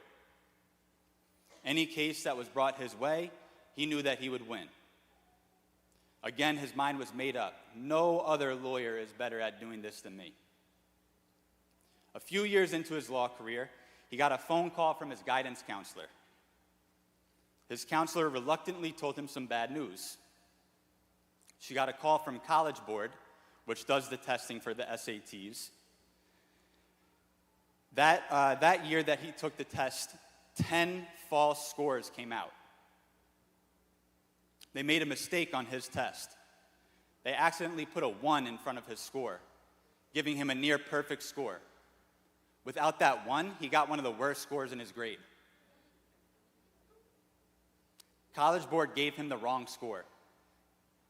Any case that was brought his way, he knew that he would win. Again, his mind was made up. No other lawyer is better at doing this than me. A few years into his law career, he got a phone call from his guidance counselor. His counselor reluctantly told him some bad news. She got a call from College Board, which does the testing for the SATs. That year that he took the test, 10 false scores came out. They made a mistake on his test. They accidentally put a 1 in front of his score, giving him a near perfect score. Without that 1, he got one of the worst scores in his grade. College Board gave him the wrong score.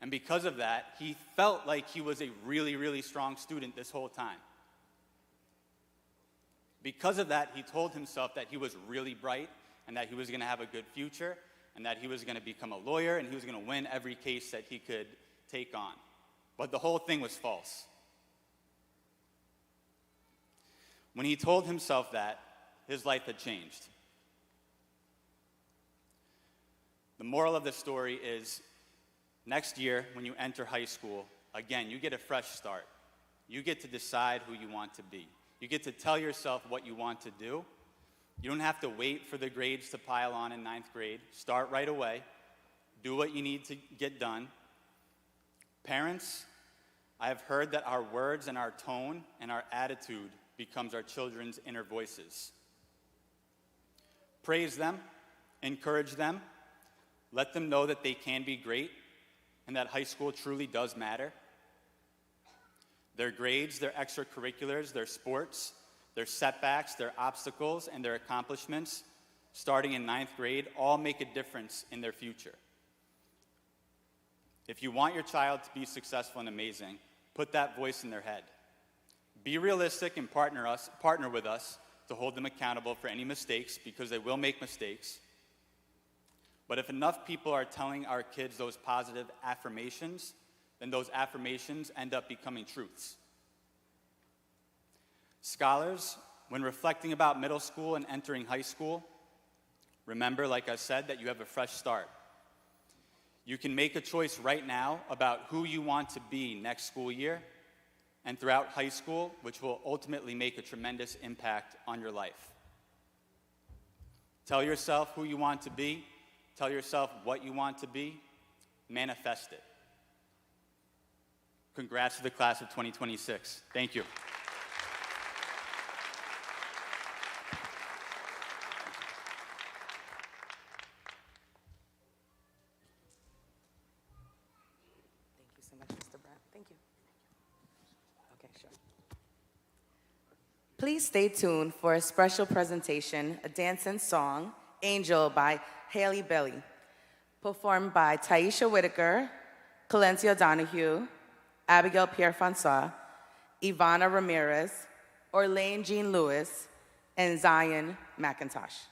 And because of that, he felt like he was a really, really strong student this whole time. Because of that, he told himself that he was really bright and that he was going to have a good future and that he was going to become a lawyer and he was going to win every case that he could take on. But the whole thing was false. When he told himself that, his life had changed. The moral of the story is next year, when you enter high school, again, you get a fresh start. You get to decide who you want to be. You get to tell yourself what you want to do. You don't have to wait for the grades to pile on in 9th grade. Start right away. Do what you need to get done. Parents, I have heard that our words and our tone and our attitude becomes our children's inner voices. Praise them, encourage them, let them know that they can be great and that high school truly does matter. Their grades, their extracurriculars, their sports, their setbacks, their obstacles, and their accomplishments, starting in 9th grade, all make a difference in their future. If you want your child to be successful and amazing, put that voice in their head. Be realistic and partner with us to hold them accountable for any mistakes, because they will make mistakes. But if enough people are telling our kids those positive affirmations, then those affirmations end up becoming truths. Scholars, when reflecting about middle school and entering high school, remember, like I said, that you have a fresh start. You can make a choice right now about who you want to be next school year and throughout high school, which will ultimately make a tremendous impact on your life. Tell yourself who you want to be. Tell yourself what you want to be. Manifest it. Congrats to the class of 2026. Thank you. Thank you so much, Mr. Brent. Thank you. Okay, sure. Please stay tuned for a special presentation, a dance and song, Angel by Haley Belly, performed by Taisha Whitaker, Calencia Donahue, Abigail Pierre-Francois, Ivana Ramirez, Orlane Jean Lewis, and Zion McIntosh.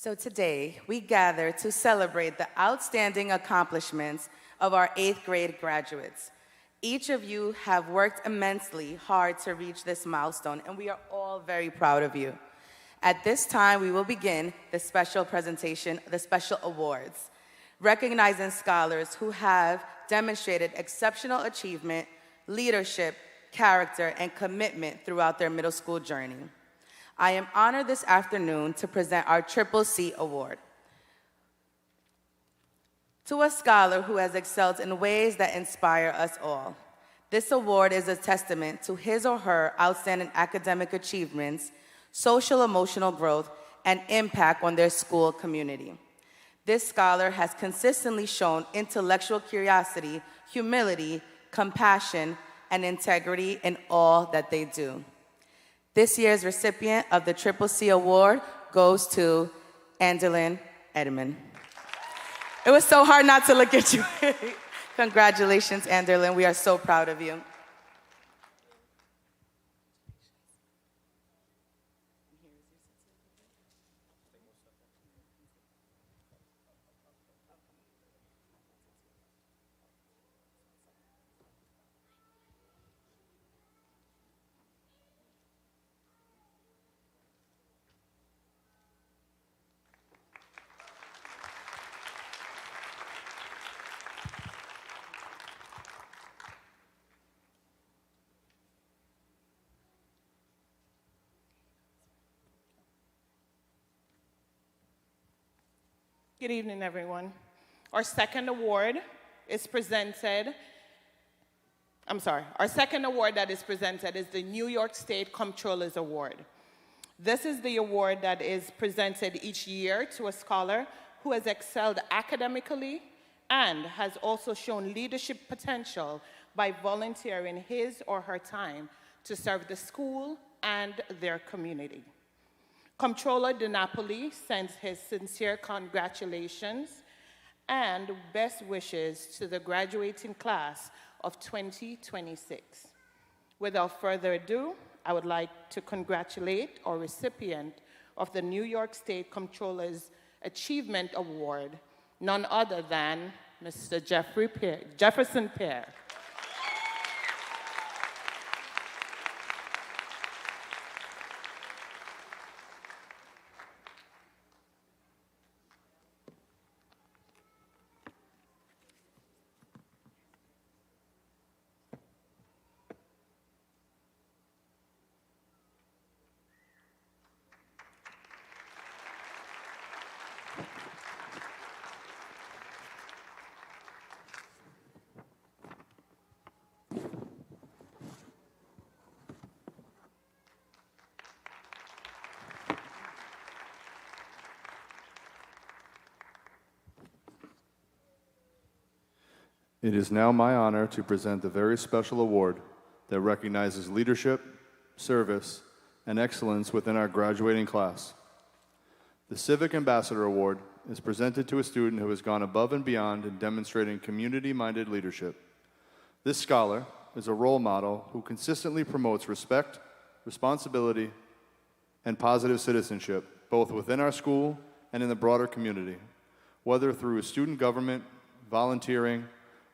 So today, we gather to celebrate the outstanding accomplishments of our 8th grade graduates. Each of you have worked immensely hard to reach this milestone, and we are all very proud of you. At this time, we will begin the special presentation, the special awards, recognizing scholars who have demonstrated exceptional achievement, leadership, character, and commitment throughout their middle school journey. I am honored this afternoon to present our Triple C Award to a scholar who has excelled in ways that inspire us all. This award is a testament to his or her outstanding academic achievements, social emotional growth, and impact on their school community. This scholar has consistently shown intellectual curiosity, humility, compassion, and integrity in all that they do. This year's recipient of the Triple C Award goes to Andelyn Edmond. It was so hard not to look at you. Congratulations, Andelyn. We are so proud of you. Good evening, everyone. Our second award that is presented is the New York State Comptroller's Award. This is the award that is presented each year to a scholar who has excelled academically and has also shown leadership potential by volunteering his or her time to serve the school and their community. Comptroller DiNapoli sends his sincere congratulations and best wishes to the graduating class of 2026. Without further ado, I would like to congratulate our recipient of the New York State Comptroller's Achievement Award, none other than Mr. Jefferson Pear. It is now my honor to present the very special award that recognizes leadership, service, and excellence within our graduating class. The Civic Ambassador Award is presented to a student who has gone above and beyond in demonstrating community-minded leadership. This scholar is a role model who consistently promotes respect, responsibility, and positive citizenship, both within our school and in the broader community, whether through student government, volunteering,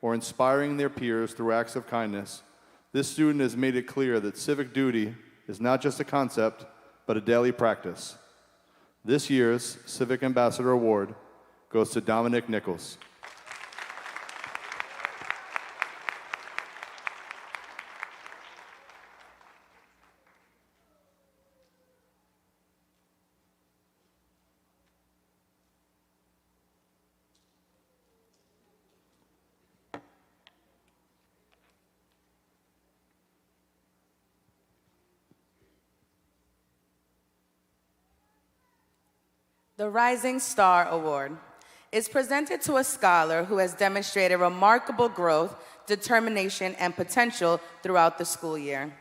or inspiring their peers through acts of kindness. This student has made it clear that civic duty is not just a concept, but a daily practice. This year's Civic Ambassador Award goes to Dominic Nichols. The Rising Star Award is presented to a scholar who has demonstrated remarkable growth, determination, and potential throughout the school year.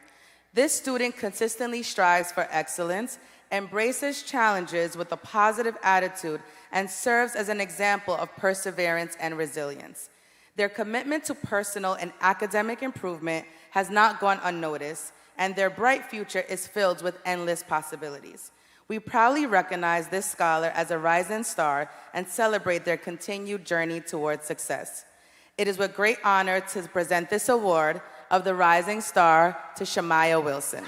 This student consistently strives for excellence, embraces challenges with a positive attitude, and serves as an example of perseverance and resilience. Their commitment to personal and academic improvement has not gone unnoticed, and their bright future is filled with endless possibilities. We proudly recognize this scholar as a rising star and celebrate their continued journey towards success. It is with great honor to present this award of the Rising Star to Shamaya Wilson.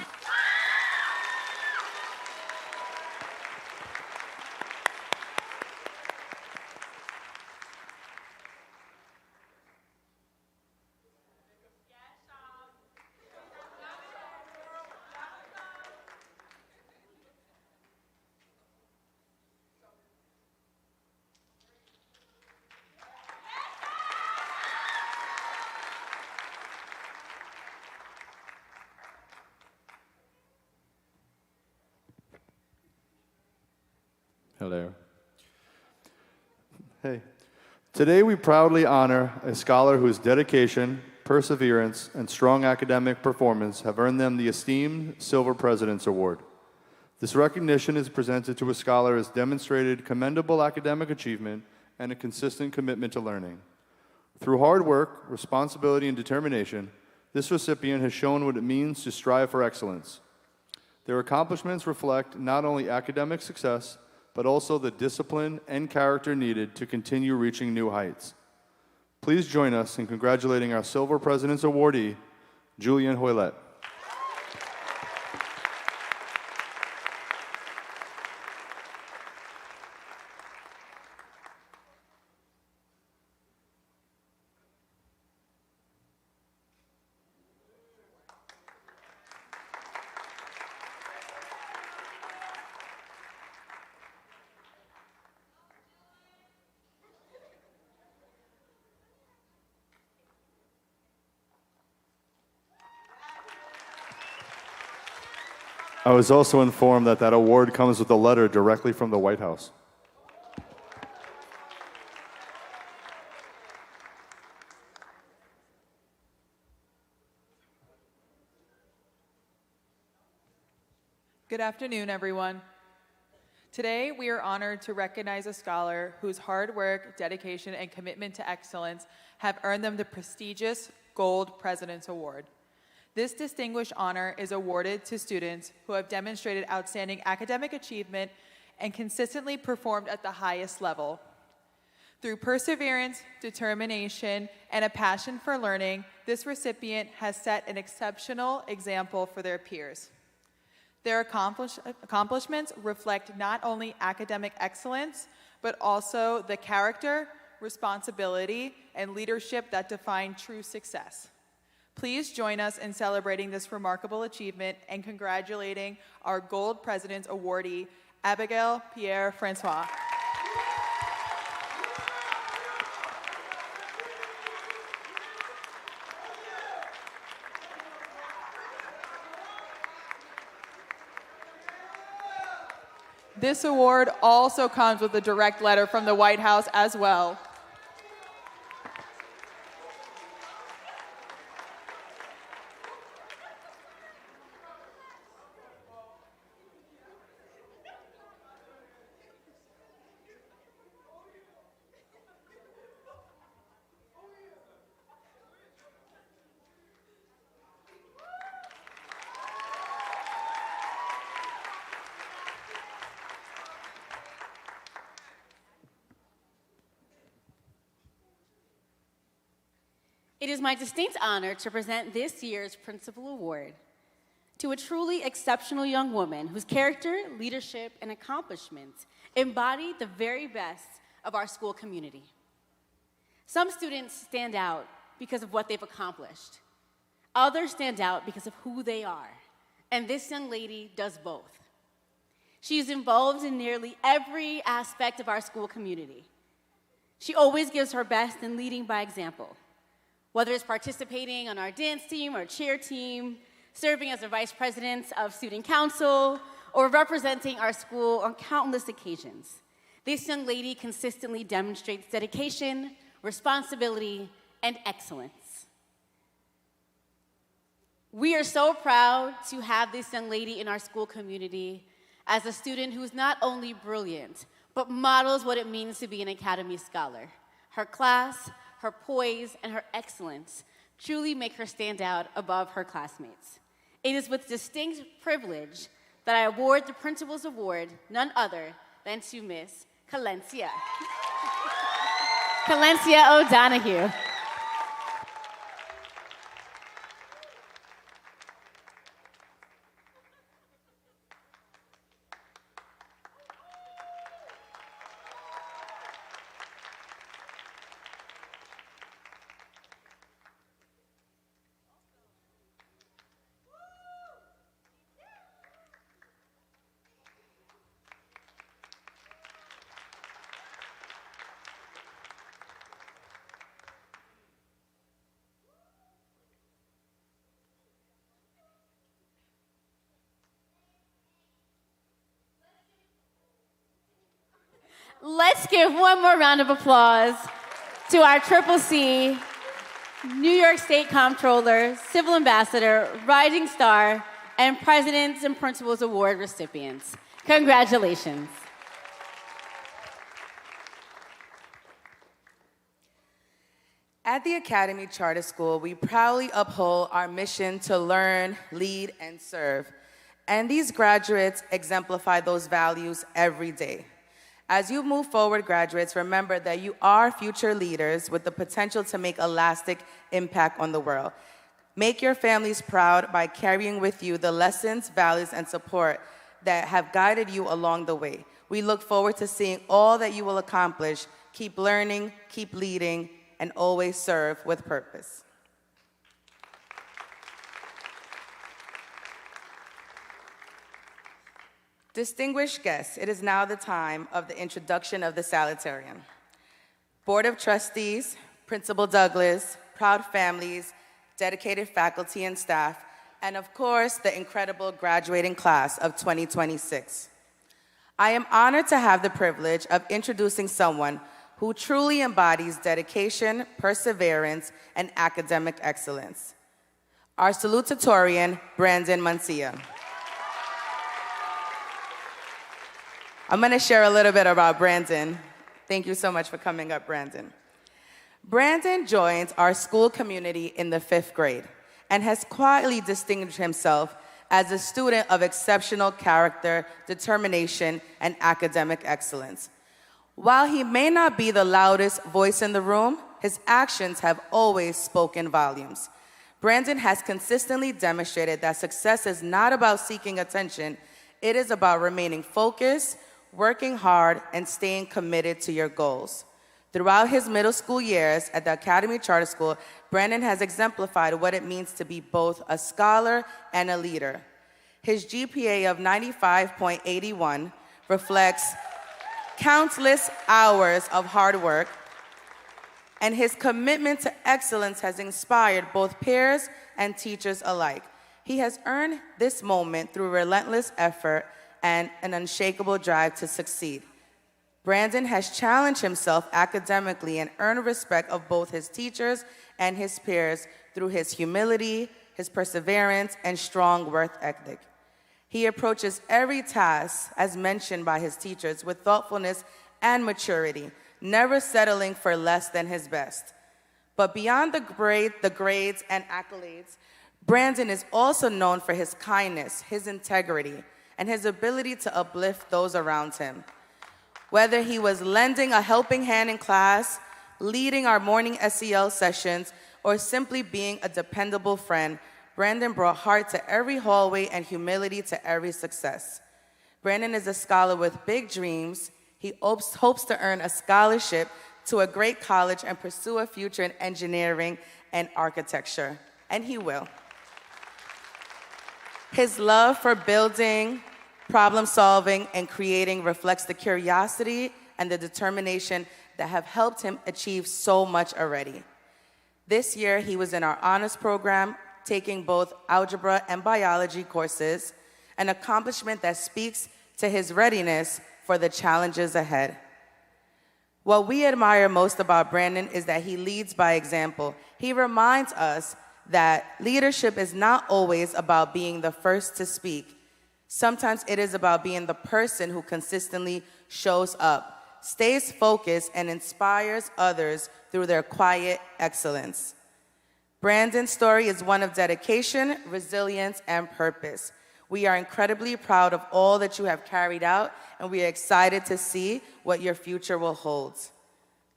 Hello. Hey. Today we proudly honor a scholar whose dedication, perseverance, and strong academic performance have earned them the esteemed Silver President's Award. This recognition is presented to a scholar who has demonstrated commendable academic achievement and a consistent commitment to learning. Through hard work, responsibility, and determination, this recipient has shown what it means to strive for excellence. Their accomplishments reflect not only academic success, but also the discipline and character needed to continue reaching new heights. Please join us in congratulating our Silver President's awardee, Julian Hoylett. I was also informed that that award comes with a letter directly from the White House. Good afternoon, everyone. Today, we are honored to recognize a scholar whose hard work, dedication, and commitment to excellence have earned them the prestigious Gold President's Award. This distinguished honor is awarded to students who have demonstrated outstanding academic achievement and consistently performed at the highest level. Through perseverance, determination, and a passion for learning, this recipient has set an exceptional example for their peers. Their accomplishments reflect not only academic excellence, but also the character, responsibility, and leadership that define true success. Please join us in celebrating this remarkable achievement and congratulating our Gold President's awardee, Abigail Pierre-Francois. This award also comes with a direct letter from the White House as well. It is my distinct honor to present this year's Principal Award to a truly exceptional young woman whose character, leadership, and accomplishments embody the very best of our school community. Some students stand out because of what they've accomplished. Others stand out because of who they are, and this young lady does both. She is involved in nearly every aspect of our school community. She always gives her best in leading by example. Whether it's participating on our dance team or cheer team, serving as the vice president of student council, or representing our school on countless occasions, this young lady consistently demonstrates dedication, responsibility, and excellence. We are so proud to have this young lady in our school community as a student who's not only brilliant, but models what it means to be an Academy Scholar. Her class, her poise, and her excellence truly make her stand out above her classmates. It is with distinct privilege that I award the Principal's Award, none other than to Miss Calencia. Calencia O'Donoghue. Let's give one more round of applause to our Triple C, New York State Comptroller, Civil Ambassador, Rising Star, and Presidents and Principals Award recipients. Congratulations. At the Academy Charter School, we proudly uphold our mission to learn, lead, and serve. And these graduates exemplify those values every day. As you move forward, graduates, remember that you are future leaders with the potential to make a lasting impact on the world. Make your families proud by carrying with you the lessons, values, and support that have guided you along the way. We look forward to seeing all that you will accomplish. Keep learning, keep leading, and always serve with purpose. Distinguished guests, it is now the time of the introduction of the Salutatorian. Board of Trustees, Principal Douglas, proud families, dedicated faculty and staff, and of course, the incredible graduating class of 2026. I am honored to have the privilege of introducing someone who truly embodies dedication, perseverance, and academic excellence. Our salutatorian, Brandon Mancia. I'm going to share a little bit about Brandon. Thank you so much for coming up, Brandon. Brandon joins our school community in the 5th grade and has quietly distinguished himself as a student of exceptional character, determination, and academic excellence. While he may not be the loudest voice in the room, his actions have always spoken volumes. Brandon has consistently demonstrated that success is not about seeking attention, it is about remaining focused, working hard, and staying committed to your goals. Throughout his middle school years at the Academy Charter School, Brandon has exemplified what it means to be both a scholar and a leader. His GPA of 95.81 reflects countless hours of hard work, and his commitment to excellence has inspired both peers and teachers alike. He has earned this moment through relentless effort and an unshakable drive to succeed. Brandon has challenged himself academically and earned respect of both his teachers and his peers through his humility, his perseverance, and strong work ethic. He approaches every task, as mentioned by his teachers, with thoughtfulness and maturity, never settling for less than his best. But beyond the grades and accolades, Brandon is also known for his kindness, his integrity, and his ability to uplift those around him. Whether he was lending a helping hand in class, leading our morning SEL sessions, or simply being a dependable friend, Brandon brought heart to every hallway and humility to every success. Brandon is a scholar with big dreams. He hopes to earn a scholarship to a great college and pursue a future in engineering and architecture, and he will. His love for building, problem solving, and creating reflects the curiosity and the determination that have helped him achieve so much already. This year, he was in our honors program, taking both algebra and biology courses, an accomplishment that speaks to his readiness for the challenges ahead. What we admire most about Brandon is that he leads by example. He reminds us that leadership is not always about being the first to speak. Sometimes it is about being the person who consistently shows up, stays focused, and inspires others through their quiet excellence. Brandon's story is one of dedication, resilience, and purpose. We are incredibly proud of all that you have carried out, and we are excited to see what your future will hold.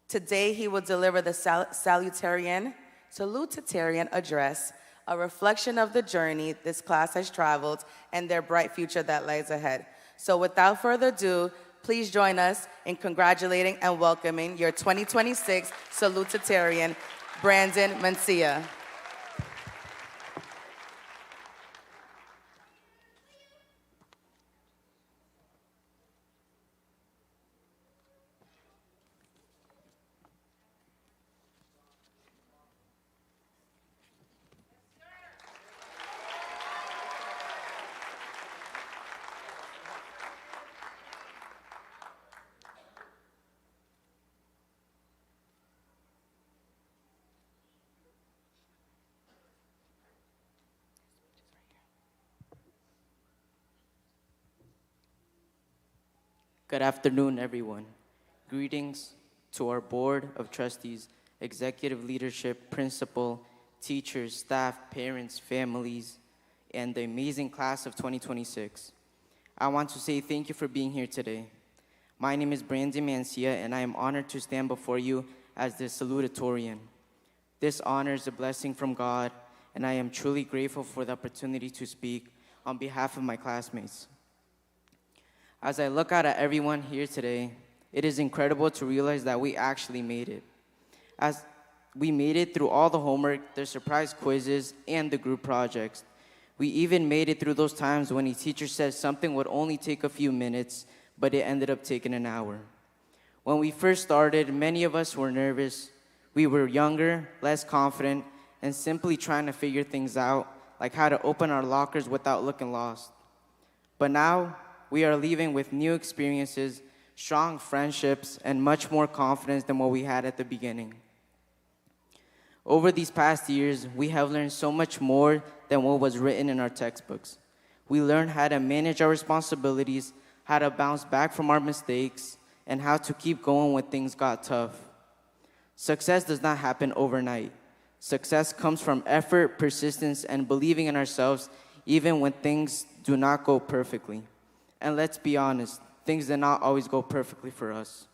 Today, he will deliver the Salutatorian address, a reflection of the journey this class has traveled and their bright future that lies ahead. So without further ado, please join us in congratulating and welcoming your 2026 Salutatorian, Brandon Mencia. Good afternoon, everyone. Greetings to our Board of Trustees, executive leadership, principal, teachers, staff, parents, families, and the amazing class of 2026. I want to say thank you for being here today. My name is Brandon Mencia, and I am honored to stand before you as the Salutatorian. This honor is a blessing from God, and I am truly grateful for the opportunity to speak on behalf of my classmates. As I look out at everyone here today, it is incredible to realize that we actually made it. As we made it through all the homework, the surprise quizzes, and the group projects. We even made it through those times when a teacher said something would only take a few minutes, but it ended up taking an hour. When we first started, many of us were nervous. We were younger, less confident, and simply trying to figure things out, like how to open our lockers without looking lost. But now, we are leaving with new experiences, strong friendships, and much more confidence than what we had at the beginning. Over these past years, we have learned so much more than what was written in our textbooks. We learned how to manage our responsibilities, how to bounce back from our mistakes, and how to keep going when things got tough. Success does not happen overnight. Success comes from effort, persistence, and believing in ourselves even when things do not go perfectly. And let's be honest, things did not always go perfectly for us.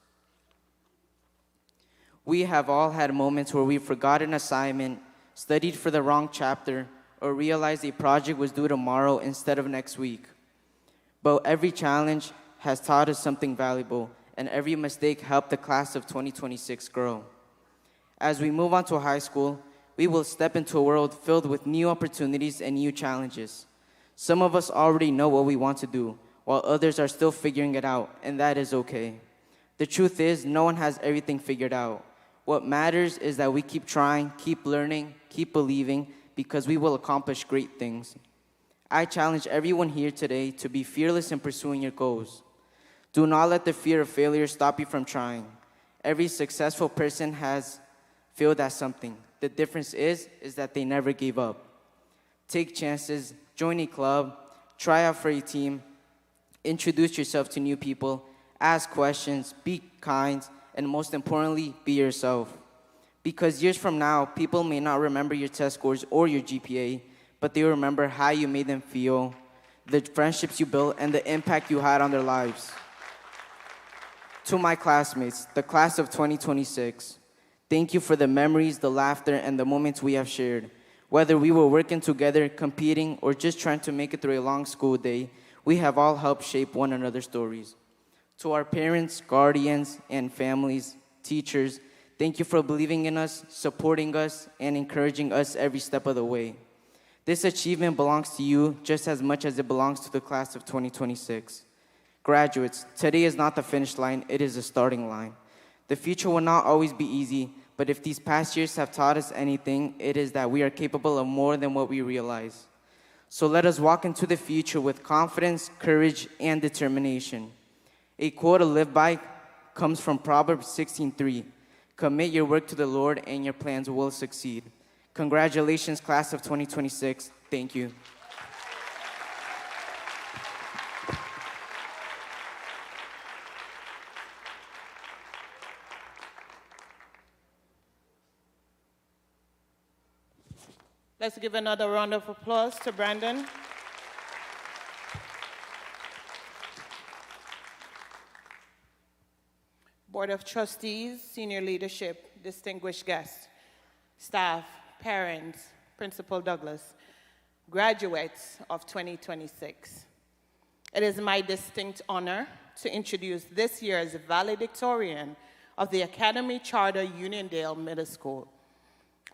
We have all had moments where we forgot an assignment, studied for the wrong chapter, or realized a project was due tomorrow instead of next week. But every challenge has taught us something valuable, and every mistake helped the class of 2026 grow. As we move on to high school, we will step into a world filled with new opportunities and new challenges. Some of us already know what we want to do, while others are still figuring it out, and that is okay. The truth is, no one has everything figured out. What matters is that we keep trying, keep learning, keep believing, because we will accomplish great things. I challenge everyone here today to be fearless in pursuing your goals. Do not let the fear of failure stop you from trying. Every successful person has failed at something. The difference is that they never gave up. Take chances, join a club, try out for a team, introduce yourself to new people, ask questions, be kind, and most importantly, be yourself. Because years from now, people may not remember your test scores or your GPA, but they will remember how you made them feel, the friendships you built, and the impact you had on their lives. To my classmates, the class of 2026, thank you for the memories, the laughter, and the moments we have shared. Whether we were working together, competing, or just trying to make it through a long school day, we have all helped shape one another's stories. To our parents, guardians, and families, teachers, thank you for believing in us, supporting us, and encouraging us every step of the way. This achievement belongs to you just as much as it belongs to the class of 2026. Graduates, today is not the finish line, it is the starting line. The future will not always be easy, but if these past years have taught us anything, it is that we are capable of more than what we realize. So let us walk into the future with confidence, courage, and determination. A quote to live by comes from Proverbs 16:3. Commit your work to the Lord and your plans will succeed. Congratulations, class of 2026. Thank you. Let's give another round of applause to Brandon. Board of Trustees, senior leadership, distinguished guests, staff, parents, Principal Douglas, graduates of 2026. It is my distinct honor to introduce this year's valedictorian of the Academy Charter Uniondale Middle School,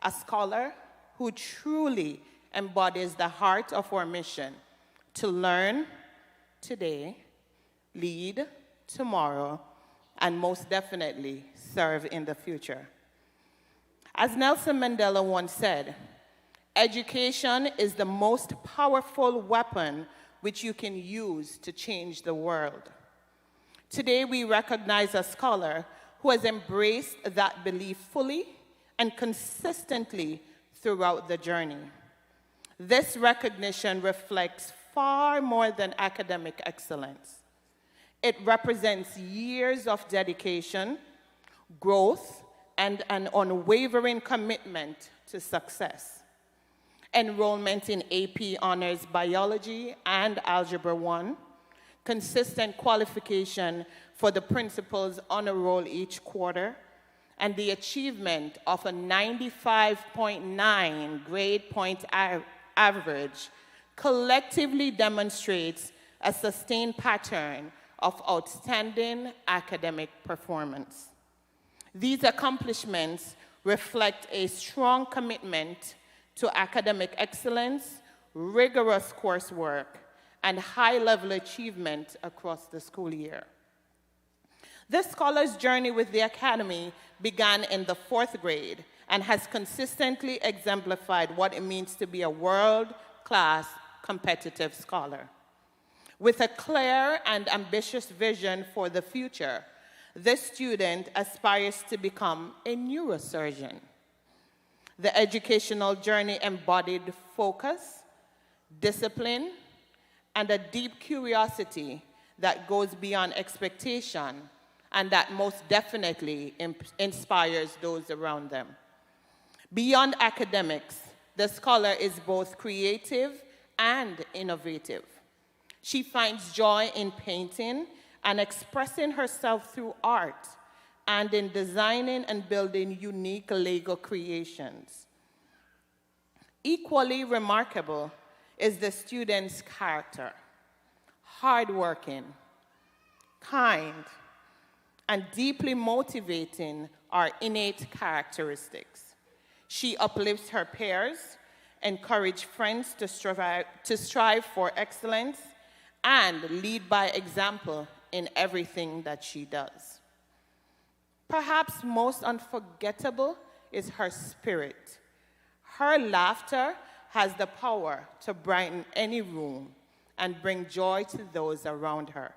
a scholar who truly embodies the heart of our mission to learn today, lead tomorrow, and most definitely serve in the future. As Nelson Mandela once said, education is the most powerful weapon which you can use to change the world. Today, we recognize a scholar who has embraced that belief fully and consistently throughout the journey. This recognition reflects far more than academic excellence. It represents years of dedication, growth, and an unwavering commitment to success. Enrollment in AP Honors Biology and Algebra 1, consistent qualification for the principal's honor roll each quarter, and the achievement of a 95.9 grade point average collectively demonstrates a sustained pattern of outstanding academic performance. These accomplishments reflect a strong commitment to academic excellence, rigorous coursework, and high-level achievement across the school year. This scholar's journey with the Academy began in the 4th grade and has consistently exemplified what it means to be a world-class competitive scholar. With a clear and ambitious vision for the future, this student aspires to become a neurosurgeon. The educational journey embodied focus, discipline, and a deep curiosity that goes beyond expectation and that most definitely inspires those around them. Beyond academics, the scholar is both creative and innovative. She finds joy in painting and expressing herself through art and in designing and building unique Lego creations. Equally remarkable is the student's character, hardworking, kind, and deeply motivating are innate characteristics. She uplifts her peers, encourages friends to strive for excellence, and lead by example in everything that she does. Perhaps most unforgettable is her spirit. Her laughter has the power to brighten any room and bring joy to those around her.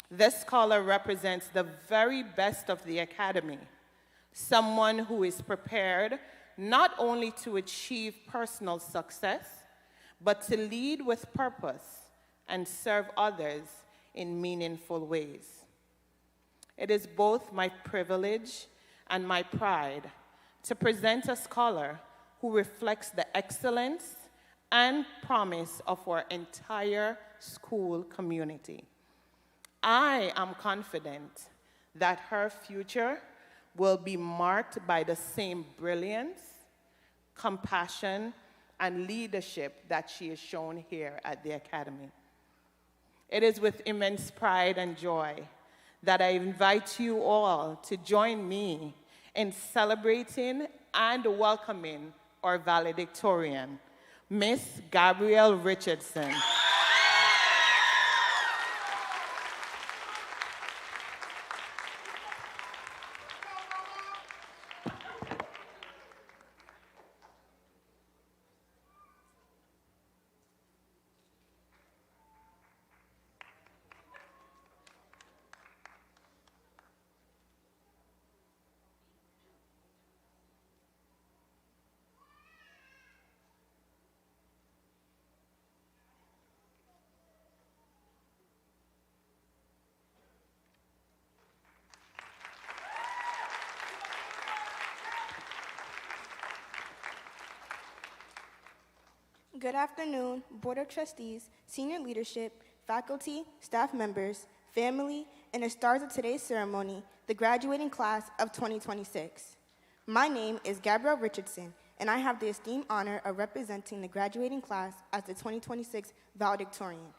This scholar represents the very best of the Academy, someone who is prepared not only to achieve personal success, but to lead with purpose and serve others in meaningful ways. It is both my privilege and my pride to present a scholar who reflects the excellence and promise of our entire school community. I am confident that her future will be marked by the same brilliance, compassion, and leadership that she has shown here at the Academy. It is with immense pride and joy that I invite you all to join me in celebrating and welcoming our valedictorian, Miss Gabrielle Richardson. Good afternoon, Board of Trustees, senior leadership, faculty, staff members, family, and the stars of today's ceremony, the graduating class of 2026. My name is Gabrielle Richardson, and I have the esteemed honor of representing the graduating class as the 2026 Valedictorian.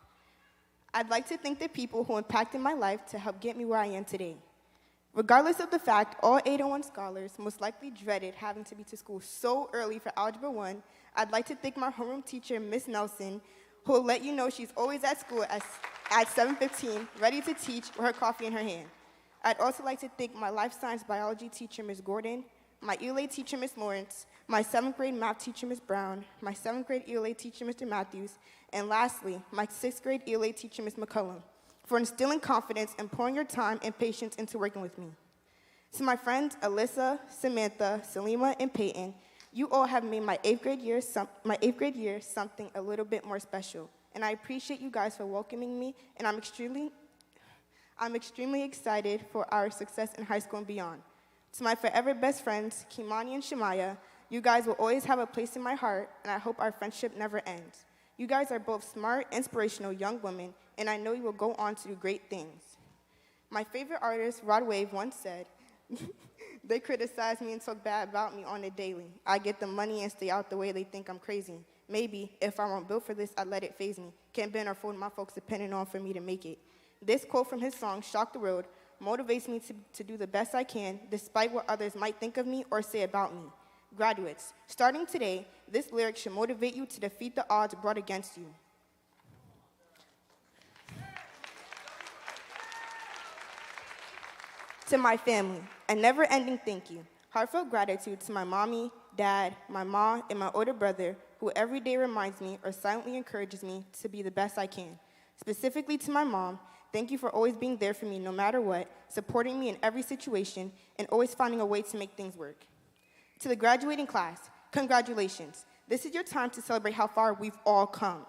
I'd like to thank the people who impacted my life to help get me where I am today. Regardless of the fact all 801 scholars most likely dreaded having to be to school so early for Algebra 1, I'd like to thank my homeroom teacher, Miss Nelson, who will let you know she's always at school at 7:15, ready to teach with her coffee in her hand. I'd also like to thank my life science biology teacher, Ms. Gordon, my ELA teacher, Ms. Lawrence, my 7th grade math teacher, Ms. Brown, my 7th grade ELA teacher, Mr. Matthews, and lastly, my 6th grade ELA teacher, Ms. McCullum, for instilling confidence and pouring your time and patience into working with me. To my friends Alyssa, Samantha, Salima, and Peyton, you all have made my 8th grade year something a little bit more special, and I appreciate you guys for welcoming me, and I'm extremely excited for our success in high school and beyond. To my forever best friends, Kimani and Shemaya, you guys will always have a place in my heart, and I hope our friendship never ends. You guys are both smart, inspirational young women, and I know you will go on to do great things. My favorite artist, Rod Wave, once said, they criticize me and talk bad about me on the daily. I get the money and stay out the way they think I'm crazy. Maybe, if I weren't built for this, I'd let it faze me. Can't bend or fold my folks depending on for me to make it. This quote from his song, Shock the Road, motivates me to do the best I can, despite what others might think of me or say about me. Graduates, starting today, this lyric should motivate you to defeat the odds brought against you. To my family, a never-ending thank you. Heartfelt gratitude to my mommy, dad, my mom, and my older brother, who every day reminds me or silently encourages me to be the best I can. Specifically to my mom, thank you for always being there for me no matter what, supporting me in every situation, and always finding a way to make things work. To the graduating class, congratulations. This is your time to celebrate how far we've all come.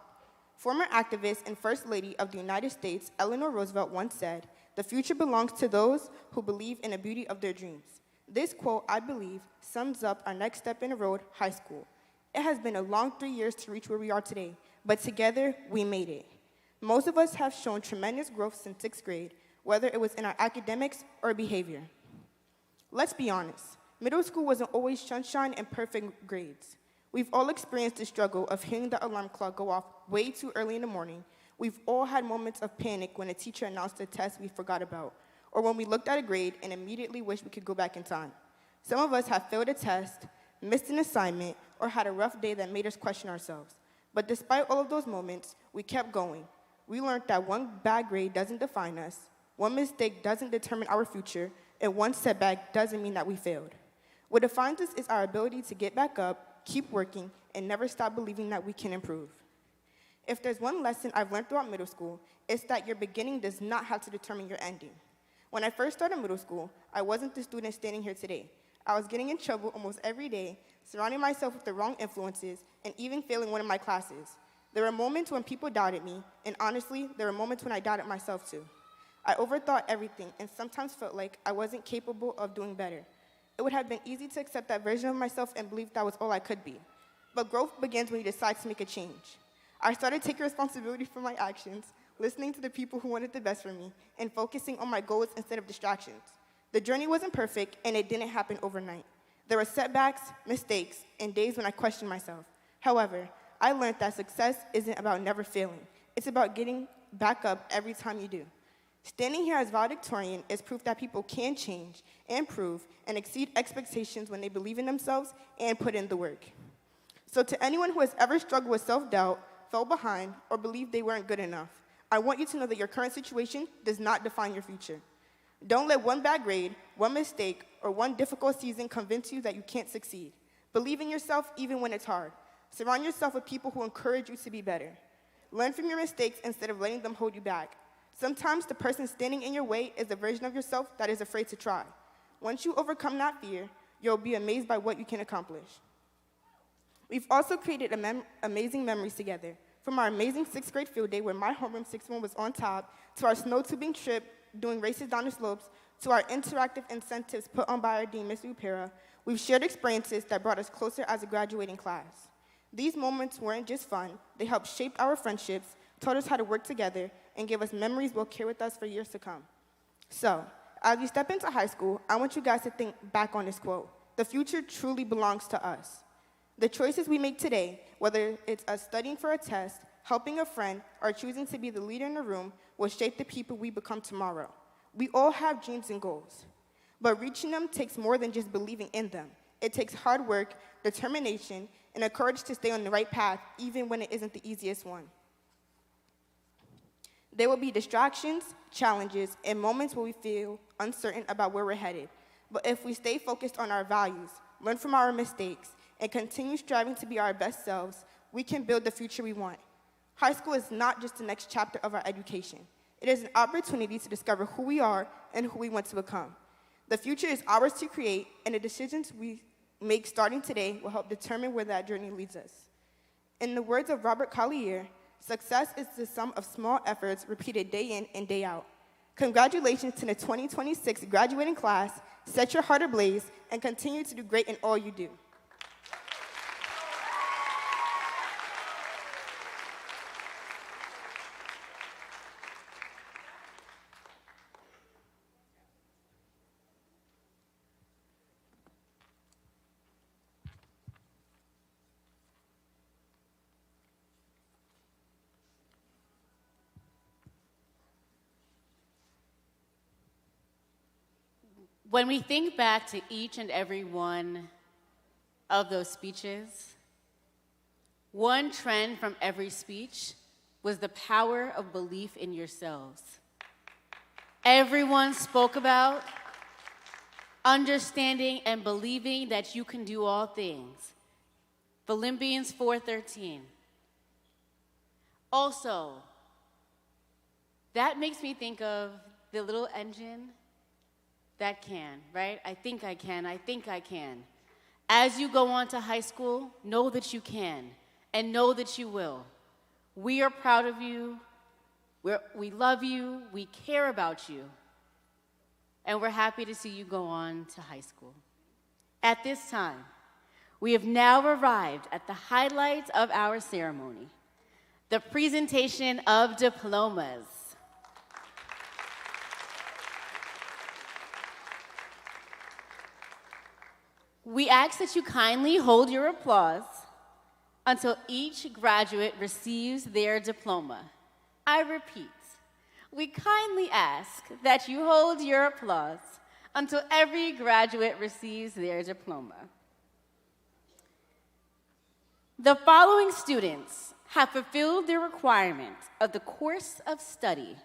Former activist and First Lady of the United States, Eleanor Roosevelt, once said, "The future belongs to those who believe in the beauty of their dreams." This quote, I believe, sums up our next step in the road, high school. It has been a long 3 years to reach where we are today, but together, we made it. Most of us have shown tremendous growth since 6th grade, whether it was in our academics or behavior. Let's be honest, middle school wasn't always sunshine and perfect grades. We've all experienced the struggle of hearing the alarm clock go off way too early in the morning. We've all had moments of panic when a teacher announced a test we forgot about, or when we looked at a grade and immediately wished we could go back in time. Some of us have failed a test, missed an assignment, or had a rough day that made us question ourselves. But despite all of those moments, we kept going. We learned that one bad grade doesn't define us, one mistake doesn't determine our future, and one setback doesn't mean that we failed. What defines us is our ability to get back up, keep working, and never stop believing that we can improve. If there's one lesson I've learned throughout middle school, it's that your beginning does not have to determine your ending. When I first started middle school, I wasn't the student standing here today. I was getting in trouble almost every day, surrounding myself with the wrong influences, and even failing one of my classes. There were moments when people doubted me, and honestly, there were moments when I doubted myself too. I overthought everything, and sometimes felt like I wasn't capable of doing better. It would have been easy to accept that version of myself and believe that was all I could be. But growth begins when you decide to make a change. I started taking responsibility for my actions, listening to the people who wanted the best for me, and focusing on my goals instead of distractions. The journey wasn't perfect, and it didn't happen overnight. There were setbacks, mistakes, and days when I questioned myself. However, I learned that success isn't about never failing. It's about getting back up every time you do. Standing here as valedictorian is proof that people can change, improve, and exceed expectations when they believe in themselves and put in the work. So to anyone who has ever struggled with self-doubt, fell behind, or believed they weren't good enough, I want you to know that your current situation does not define your future. Don't let one bad grade, one mistake, or one difficult season convince you that you can't succeed. Believe in yourself even when it's hard. Surround yourself with people who encourage you to be better. Learn from your mistakes instead of letting them hold you back. Sometimes the person standing in your way is a version of yourself that is afraid to try. Once you overcome that fear, you'll be amazed by what you can accomplish. We've also created amazing memories together, from our amazing 6th grade field day where my homeroom 6-1 was on top, to our snow tubing trip doing races down the slopes, to our interactive incentives put on by our dean, Ms. Upera. We've shared experiences that brought us closer as a graduating class. These moments weren't just fun, they helped shape our friendships, taught us how to work together, and give us memories we'll carry with us for years to come. So, as we step into high school, I want you guys to think back on this quote. The future truly belongs to us. The choices we make today, whether it's us studying for a test, helping a friend, or choosing to be the leader in the room, will shape the people we become tomorrow. We all have dreams and goals, but reaching them takes more than just believing in them. It takes hard work, determination, and the courage to stay on the right path, even when it isn't the easiest one. There will be distractions, challenges, and moments where we feel uncertain about where we're headed. But if we stay focused on our values, learn from our mistakes, and continue striving to be our best selves, we can build the future we want. High school is not just the next chapter of our education. It is an opportunity to discover who we are and who we want to become. The future is ours to create, and the decisions we make starting today will help determine where that journey leads us. In the words of Robert Collier, success is the sum of small efforts repeated day in and day out. Congratulations to the 2026 graduating class. Set your heart ablaze and continue to do great in all you do. When we think back to each and every one of those speeches, one trend from every speech was the power of belief in yourselves. Everyone spoke about understanding and believing that you can do all things. Philippians 4:13. Also, that makes me think of the little engine that can, right? I think I can, I think I can. As you go on to high school, know that you can, and know that you will. We are proud of you, we love you, we care about you, and we're happy to see you go on to high school. At this time, we have now arrived at the highlights of our ceremony, the presentation of diplomas. We ask that you kindly hold your applause until each graduate receives their diploma. I repeat, we kindly ask that you hold your applause until every graduate receives their diploma. The following students have fulfilled the requirement of the course of study,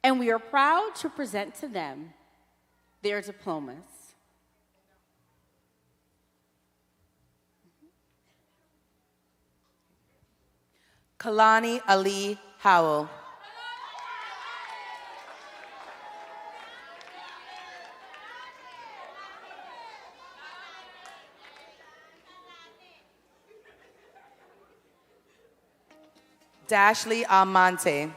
and we are proud to present to them their diplomas. Kalani Ali Howell. Dashley Almonte.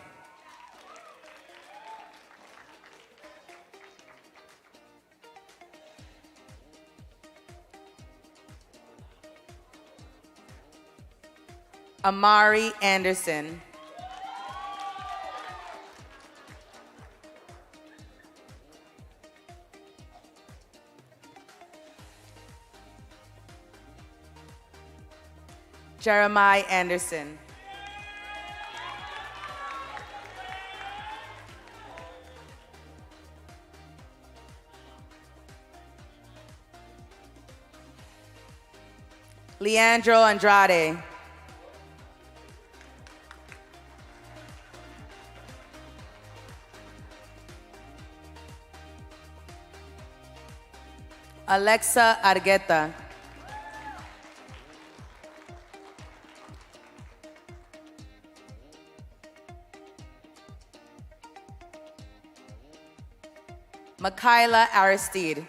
Amari Anderson. Jeremiah Anderson. Leandro Andrade. Alexa Argueta. Michaela Aristide.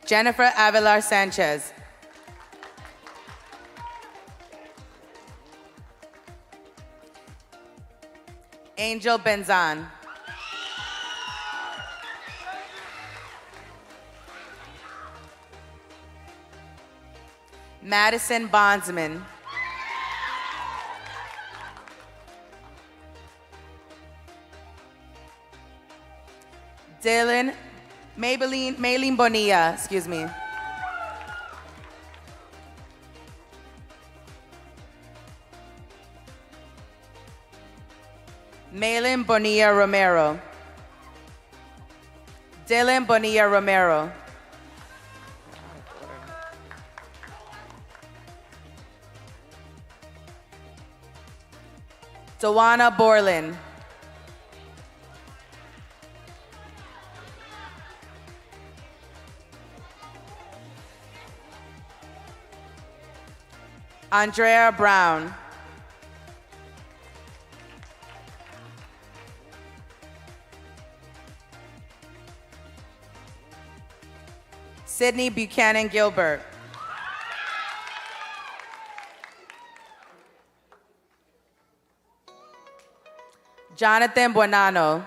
Jennifer Avilar Sanchez. Angel Benzan. Madison Bondsman. Maylene Bonilla, excuse me. Maylin Bonilla Romero. Dylan Bonilla Romero. Dawana Borland. Andrea Brown. Sydney Buchanan Gilbert. Jonathan Buonanno.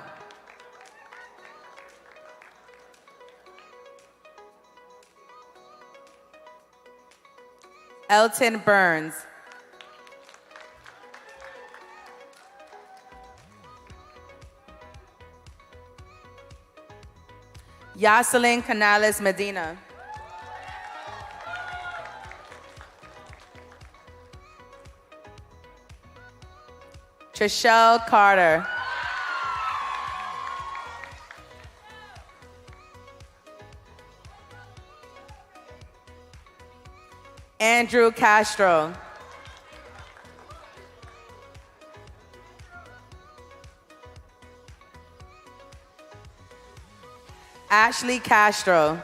Elton Burns. Yoselin Canales Medina. Trishelle Carter. Andrew Castro. Ashley Castro.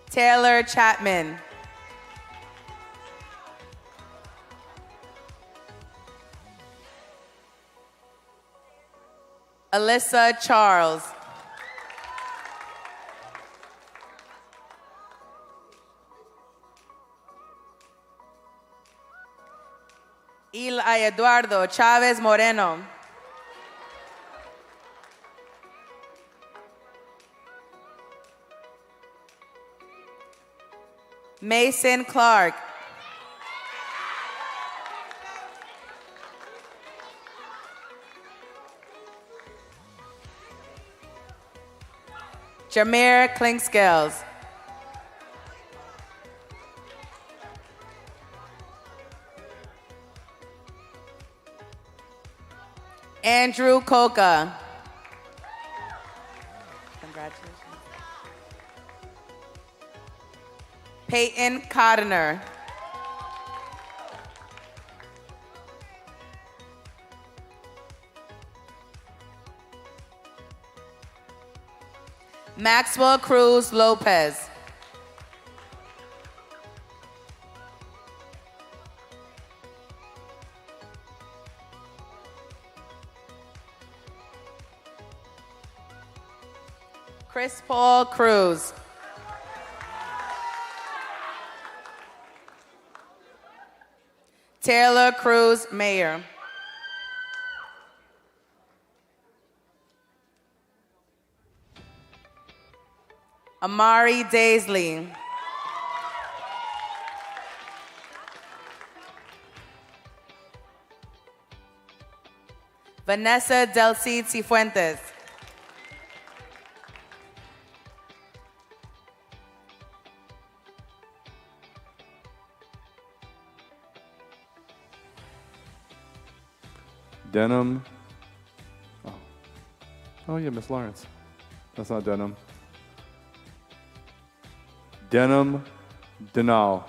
Taylor Chapman. Alyssa Charles. Eli Eduardo Chavez Moreno. Mason Clark. Jameer Clinkscales. Andrew Coca. Congratulations. Peyton Cottoner. Maxwell Cruz Lopez. Chris Paul Cruz. Taylor Cruz Mayer. Amari Daisley. Vanessa Delcy Cifuentes. Denham. Oh yeah, Miss Lawrence. That's not Denham. Denham Denal.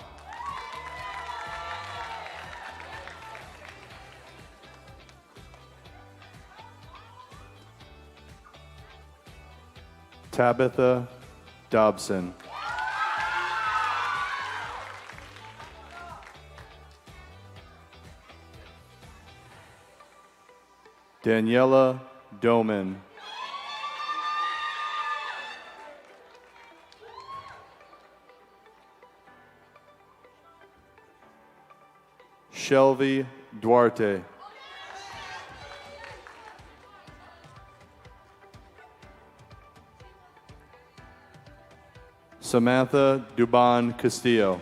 Tabitha Dobson. Daniela Doman. Shelby Duarte. Samantha Duban Castillo.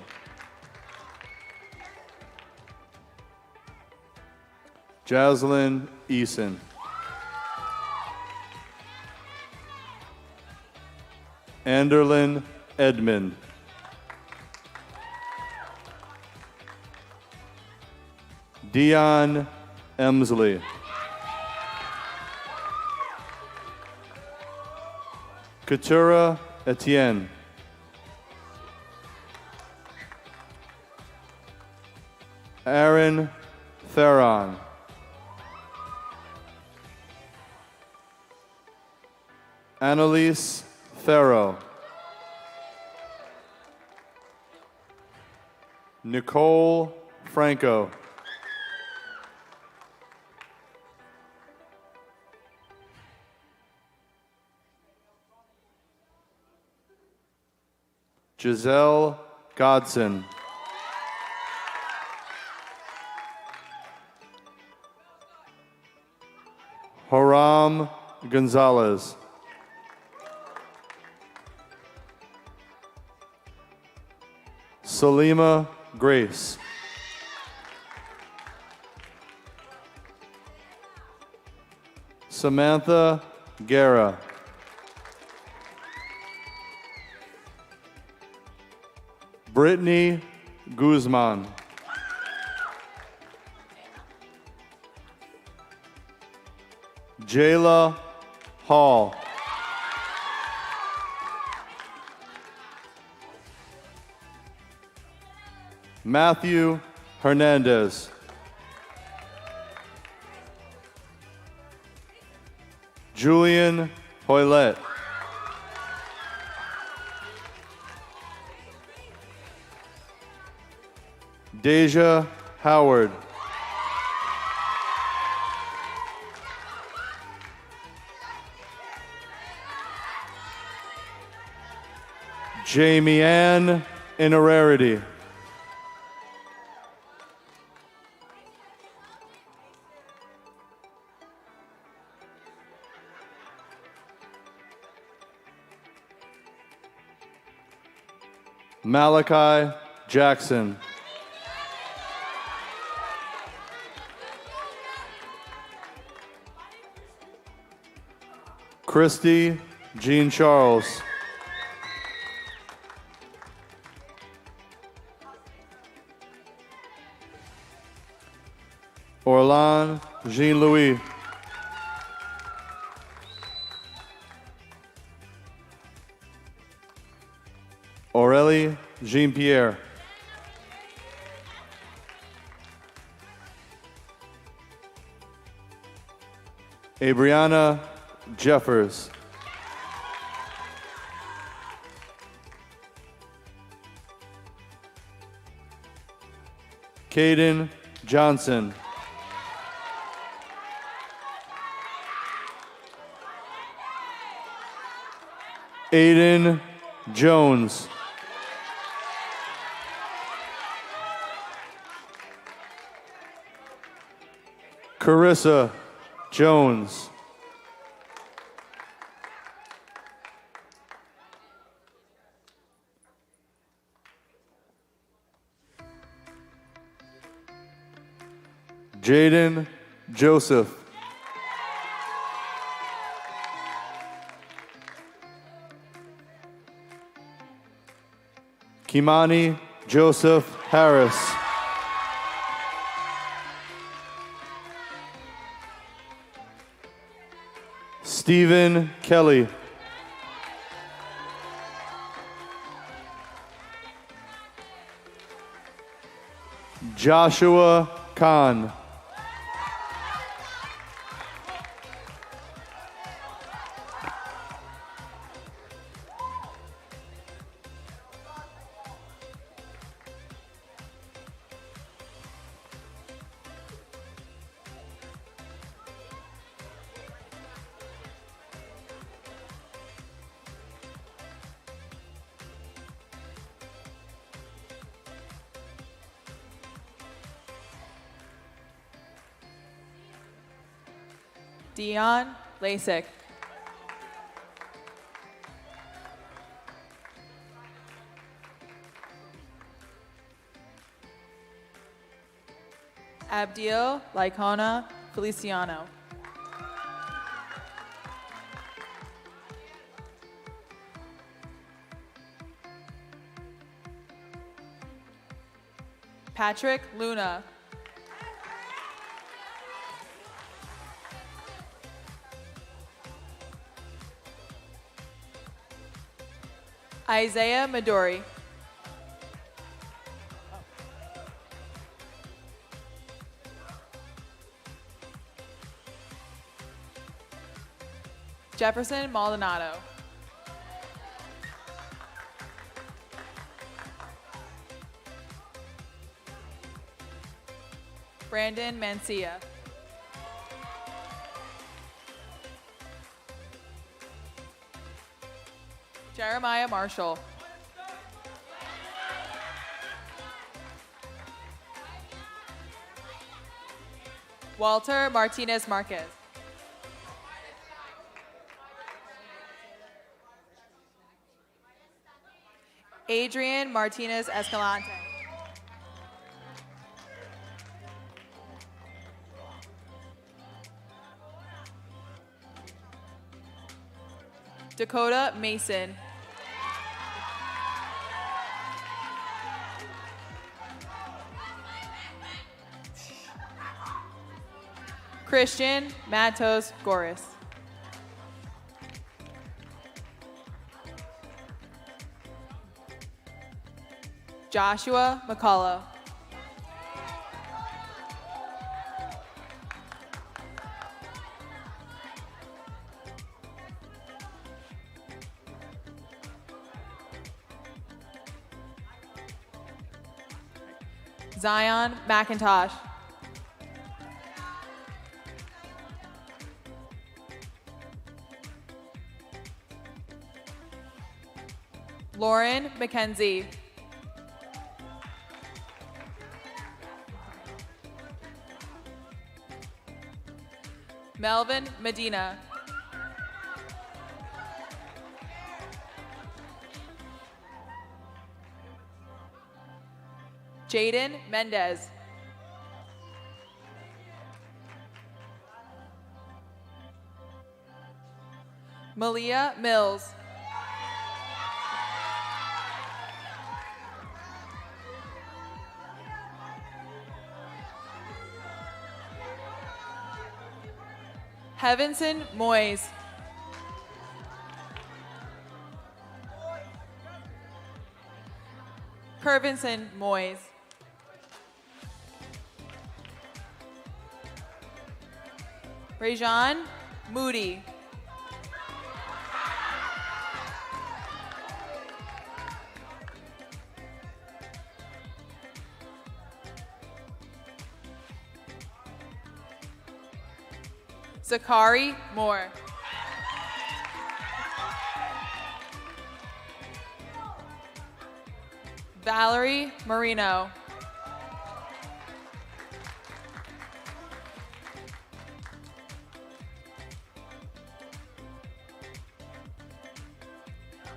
Jaslyn Eason. Anderlyn Edmond. Dion Emsley. Katura Etienne. Aaron Theron. Annalise Farrow. Nicole Franco. Giselle Godson. Haram Gonzalez. Salima Grace. Samantha Guerra. Brittany Guzman. Jayla Hall. Matthew Hernandez. Julian Hoylett. Deja Howard. Jamie Ann Inerarity. Malachi Jackson. Christy Jean Charles. Orlan Jean-Louis. Aurélie Jean-Pierre. Abriana Jeffers. Caden Johnson. Aiden Jones. Carissa Jones. Jaden Joseph. Kimani Joseph Harris. Stephen Kelly. Joshua Khan. Dion Lasik. Abdiel Lycona Feliciano. Patrick Luna. Isaiah Midori. Jefferson Maldonado. Brandon Mancia. Jeremiah Marshall. Walter Martinez Marquez. Adrian Martinez Escalante. Dakota Mason. Christian Matos Goris. Joshua McCullough. Zion McIntosh. Lauren McKenzie. Melvin Medina. Jaden Mendez. Malia Mills. Heavenson Moyes. Curvinson Moyes. Rajan Moody. Zakari Moore. Valerie Marino.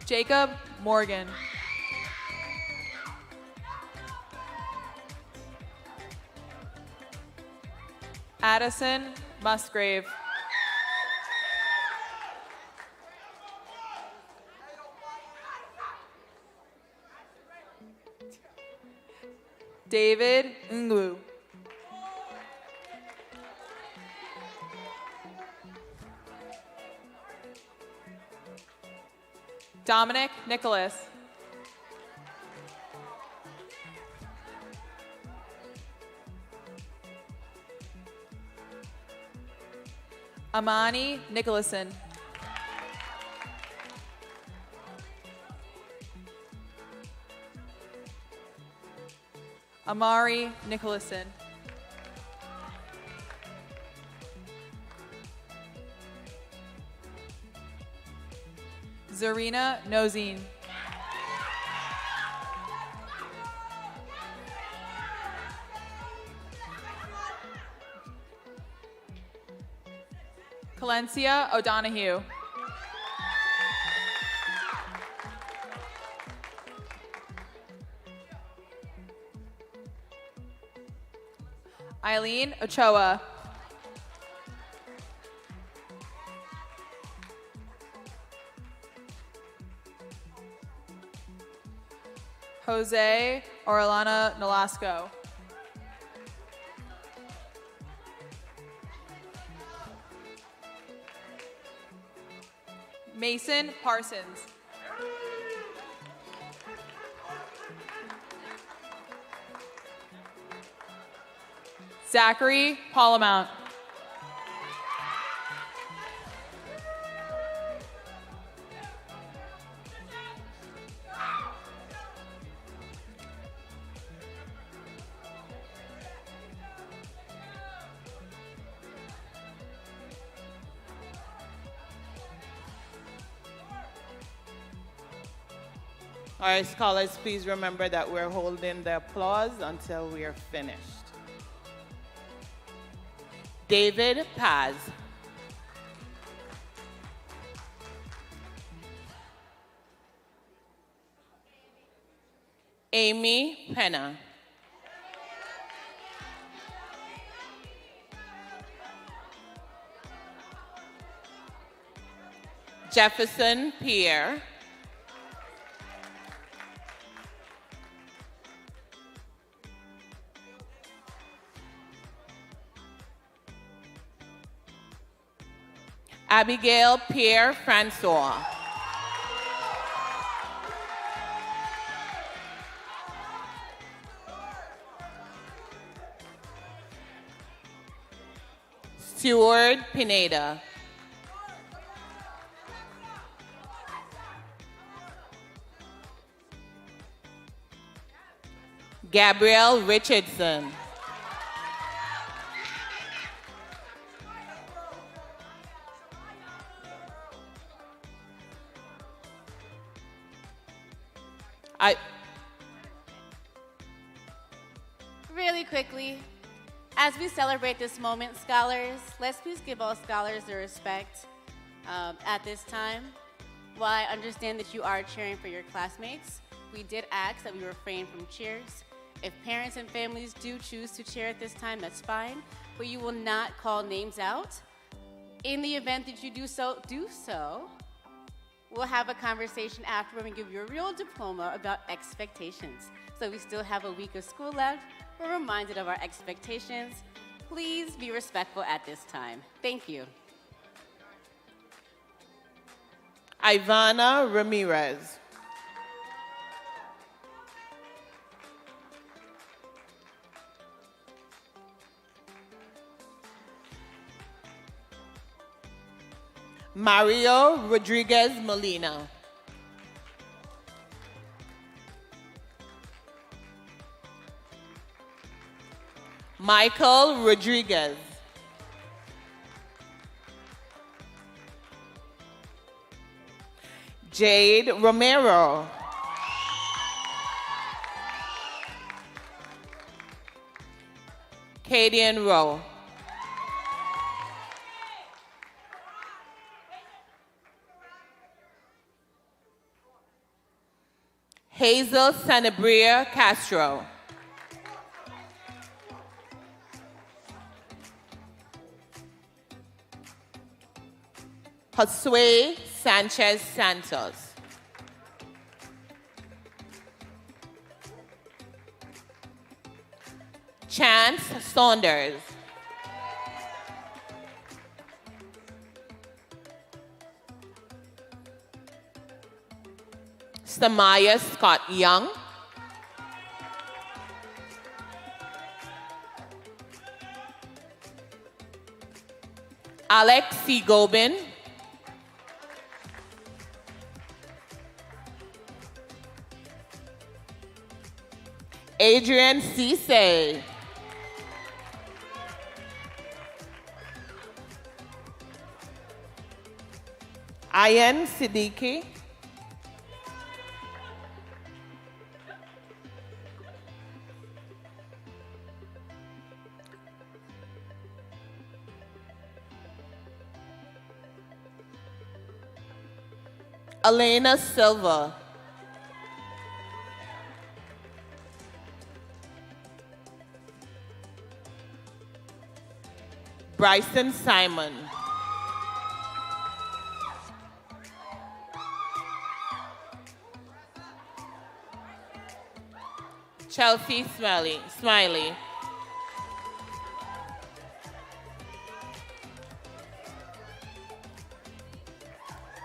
Jacob Morgan. Addison Musgrave. David Ngwu. Dominic Nicholas. Amani Nicholson. Amari Nicholson. Zarina Nozine. Calencia O'Donoghue. Eileen Ochoa. Jose Orlana Nolasco. Mason Parsons. Zachary Palamount. All right, scholars, please remember that we're holding the applause until we are finished. David Paz. Amy Pena. Jefferson Pierre. Abigail Pierre Francois. Stuart Pineda. Gabrielle Richardson. Really quickly, as we celebrate this moment, scholars, let's please give all scholars their respect at this time. While I understand that you are cheering for your classmates, we did ask that we refrain from cheers. If parents and families do choose to cheer at this time, that's fine, but you will not call names out. In the event that you do so. We'll have a conversation after when we give you a real diploma about expectations. So we still have a week of school left. We're reminded of our expectations. Please be respectful at this time. Thank you. Ivana Ramirez. Mario Rodriguez Molina. Michael Rodriguez. Jade Romero. Cadian Rowe. Hazel Sanabria Castro. Josue Sanchez Santos. Chance Saunders. Samaya Scott Young. Alex C. Gobin. Adrian Cisse. Ayan Siddiqui. Elena Silva. Bryson Simon. Chelsea Smiley.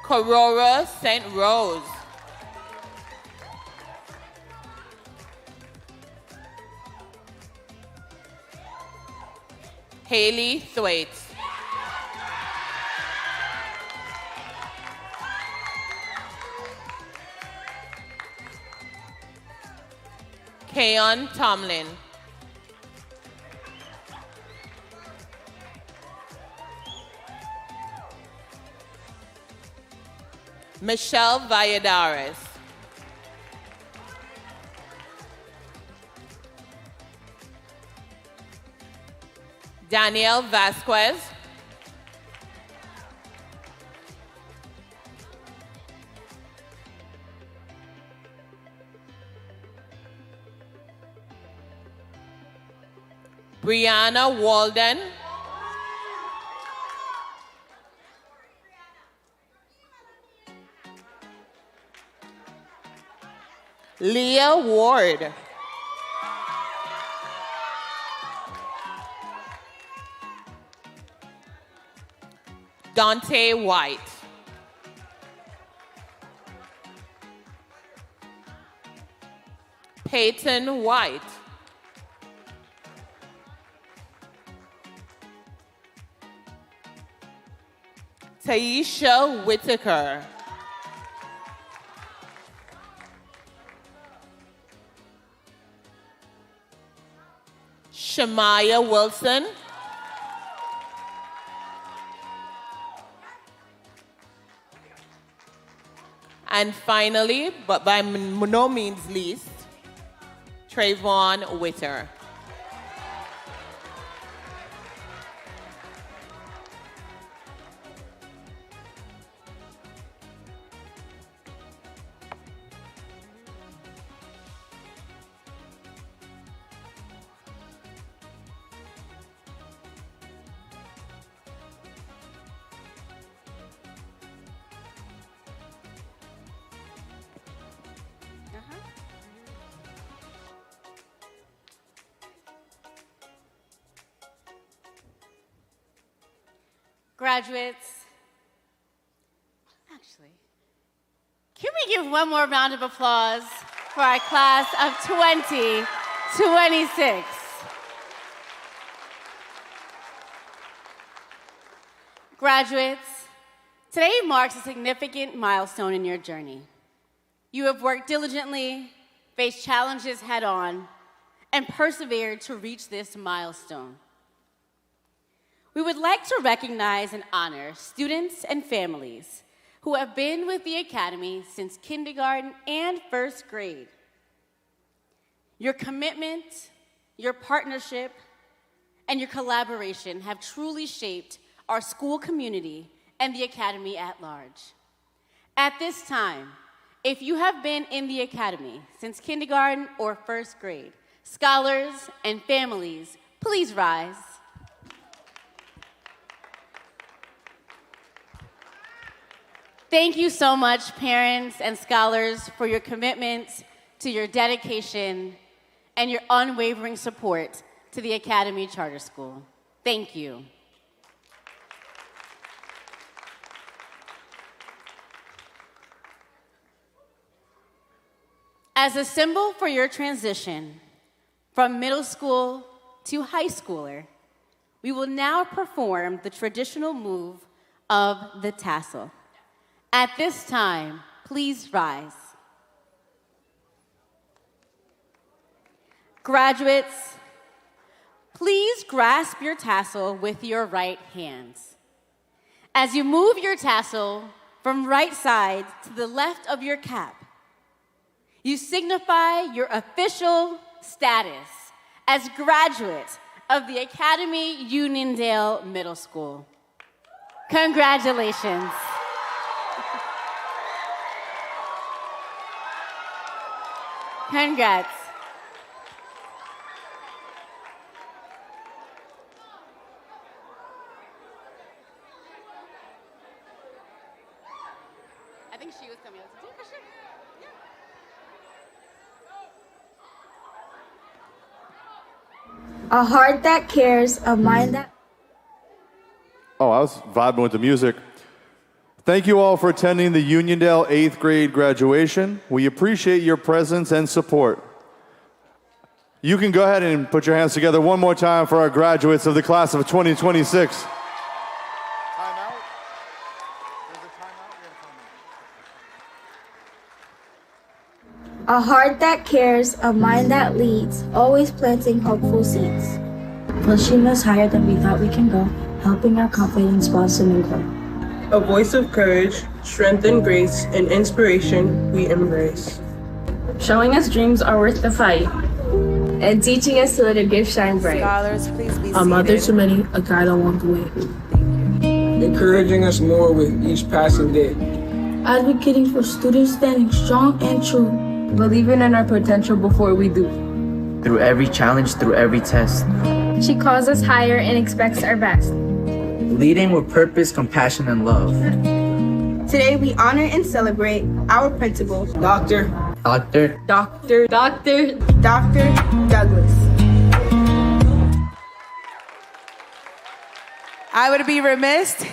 Corora St. Rose. Haley Thwaites. Kayon Tomlin. Michelle Valladares. Danielle Vasquez. Brianna Walden. Leah Ward. Dante White. Peyton White. Taisha Whitaker. Shamaya Wilson. And finally, but by no means least, Trayvon Witter. Graduates, actually, can we give one more round of applause for our class of 2026? Graduates, today marks a significant milestone in your journey. You have worked diligently, faced challenges head-on, and persevered to reach this milestone. We would like to recognize and honor students and families who have been with the Academy since kindergarten and first grade. Your commitment, your partnership, and your collaboration have truly shaped our school community and the Academy at large. At this time, if you have been in the Academy since kindergarten or first grade, scholars and families, please rise. Thank you so much, parents and scholars, for your commitment, to your dedication, and your unwavering support to the Academy Charter School. Thank you. As a symbol for your transition from middle school to high schooler, we will now perform the traditional move of the tassel. At this time, please rise. Graduates, please grasp your tassel with your right hands. As you move your tassel from right side to the left of your cap, you signify your official status as graduates of the Academy Uniondale Middle School. Congratulations. Congrats. think she was coming up to do it. Sure. A heart that cares, a mind that... Oh, I was vibing with the music. Thank you all for attending the Uniondale 8th grade graduation. We appreciate your presence and support. You can go ahead and put your hands together one more time for our graduates of the class of 2026. A heart that cares, a mind that leads, always planting hopeful seeds. Pushing us higher than we thought we can go, helping our confidence blossom and grow. A voice of courage, strength and grace, and inspiration we embrace. Showing us dreams are worth the fight. And teaching us to let a gift shine bright. Scholars, please be A seated. mother to many, a guide along the way. Encouraging us more with each passing day. Advocating for students standing strong and true. Believing in our potential before we do. Through every challenge, through every test. She calls us higher and expects our best. Leading with purpose, compassion, and love. Today we honor and celebrate our principal, Dr. Dr. Douglas. I would be remiss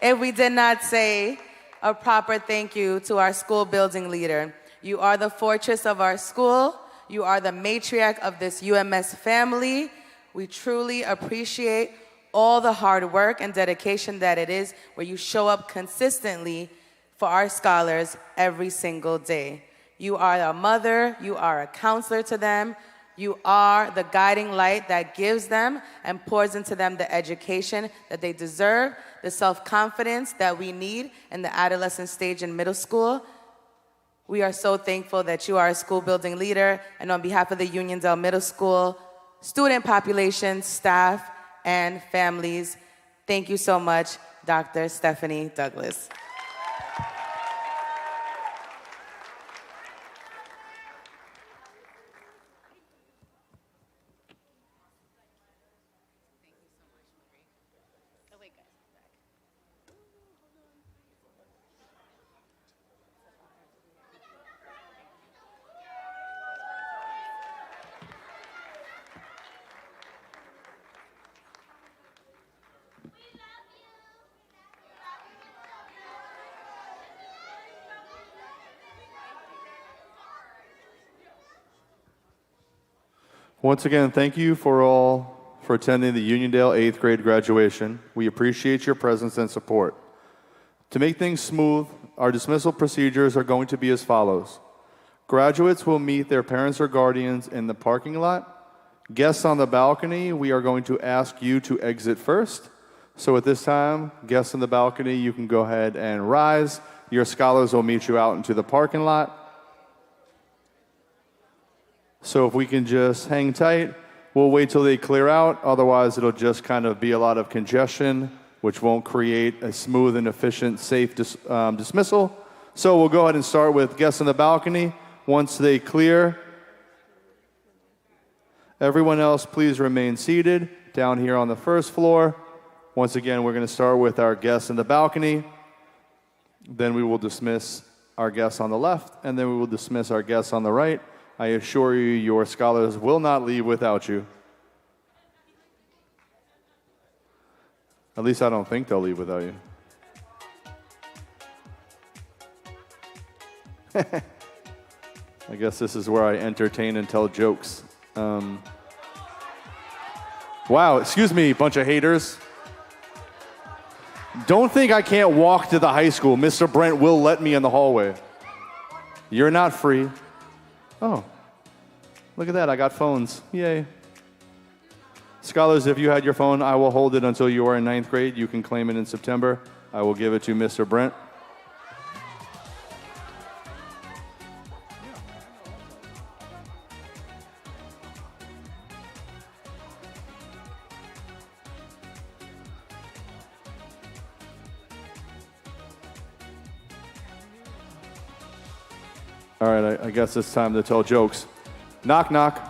if we did not say a proper thank you to our school building leader. You are the fortress of our school. You are the matriarch of this UMS family. We truly appreciate all the hard work and dedication that it is where you show up consistently for our scholars every single day. You are a mother, you are a counselor to them, you are the guiding light that gives them and pours into them the education that they deserve, the self-confidence that we need in the adolescent stage in middle school. We are so thankful that you are a school building leader, and on behalf of the Uniondale Middle School student population, staff, and families, thank you so much, Dr. Stephanie Douglas. Once again, thank you for attending the Uniondale 8th grade graduation. We appreciate your presence and support. To make things smooth, our dismissal procedures are going to be as follows. Graduates will meet their parents or guardians in the parking lot. Guests on the balcony, we are going to ask you to exit first. So at this time, guests on the balcony, you can go ahead and rise. Your scholars will meet you out into the parking lot. So if we can just hang tight, we'll wait till they clear out. Otherwise, it'll just kind of be a lot of congestion, which won't create a smooth and efficient, safe dismissal. So we'll go ahead and start with guests on the balcony. Once they clear, everyone else, please remain seated down here on the first floor. Once again, we're going to start with our guests in the balcony. Then we will dismiss our guests on the left, and then we will dismiss our guests on the right. I assure you, your scholars will not leave without you. At least I don't think they'll leave without you. I guess this is where I entertain and tell jokes. Wow, excuse me, bunch of haters. Don't think I can't walk to the high school. Mr. Brent will let me in the hallway. You're not free. Oh, look at that, I got phones. Yay. Scholars, if you had your phone, I will hold it until you are in 9th grade. You can claim it in September. I will give it to Mr. Brent. All right, I guess it's time to tell jokes. Knock, knock.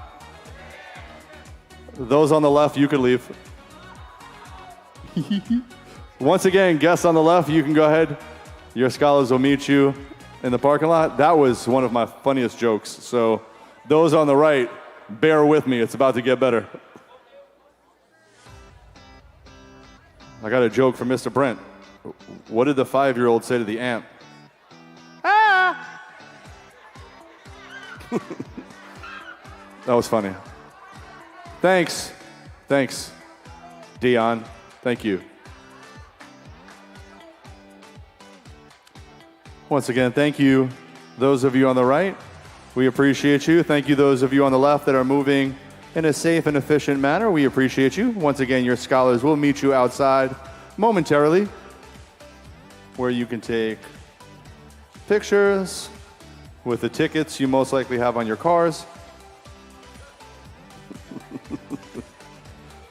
Those on the left, you can leave. Once again, guests on the left, you can go ahead. Your scholars will meet you in the parking lot, that was one of my funniest jokes. So those on the right, bear with me. It's about to get better. I got a joke from Mr. Brent. What did the 5-year-old say to the ant? Ah! That was funny. Thanks, Dion. Thank you. Once again, thank you, those of you on the right. We appreciate you. Thank you, those of you on the left that are moving in a safe and efficient manner. We appreciate you. Once again, your scholars will meet you outside momentarily, where you can take pictures with the tickets you most likely have on your cars.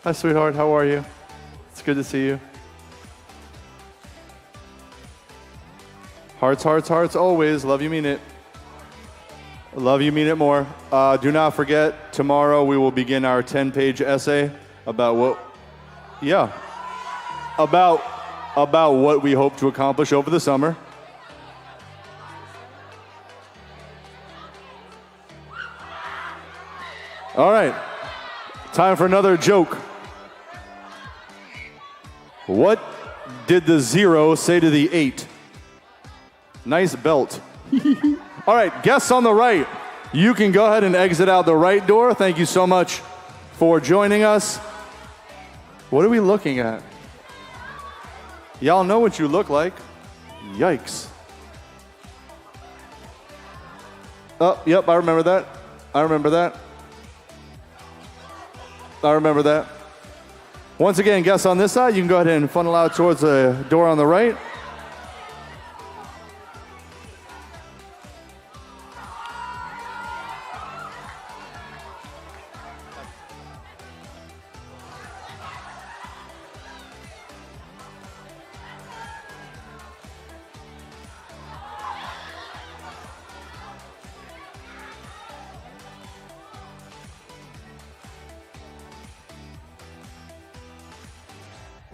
Hi, sweetheart. How are you? It's good to see you. Hearts, hearts, hearts, always. Love you, mean it. Love you, mean it more. Do not forget, tomorrow we will begin our 10-page essay about what we hope to accomplish over the summer. All right, time for another joke. What did the 0 say to the 8? Nice belt. All right, guests on the right, you can go ahead and exit out the right door. Thank you so much for joining us. What are we looking at? Y'all know what you look like. Yikes. Oh, yep, I remember that. I remember that. Once again, guests on this side, you can go ahead and funnel out towards the door on the right.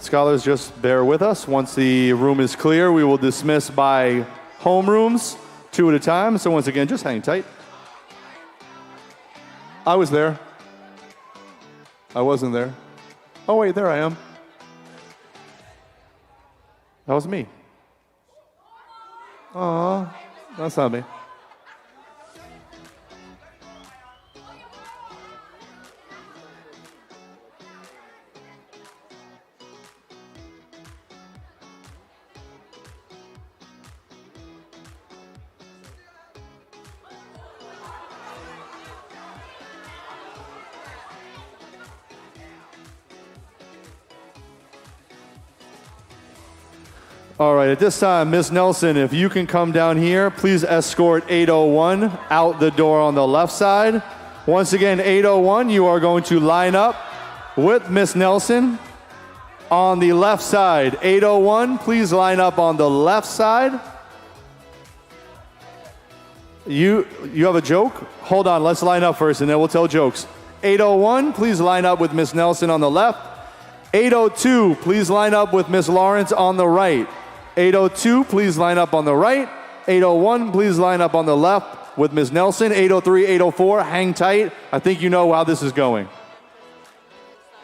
Scholars, just bear with us. Once the room is clear, we will dismiss by homerooms, 2 at a time. So once again, just hang tight. I was there. I wasn't there. Oh, wait, there I am. That was me. Aw, that's not me. All right, at this time, Ms. Nelson, if you can come down here, please escort 801 out the door on the left side. Once again, 801, you are going to line up with Ms. Nelson on the left side. 801, please line up on the left side. You have a joke? Hold on, let's line up first and then we'll tell jokes. 801, please line up with Ms. Nelson on the left. 802, please line up with Ms. Lawrence on the right. 802, please line up on the right. 801, please line up on the left with Ms. Nelson. 803, 804, hang tight. I think you know how this is going.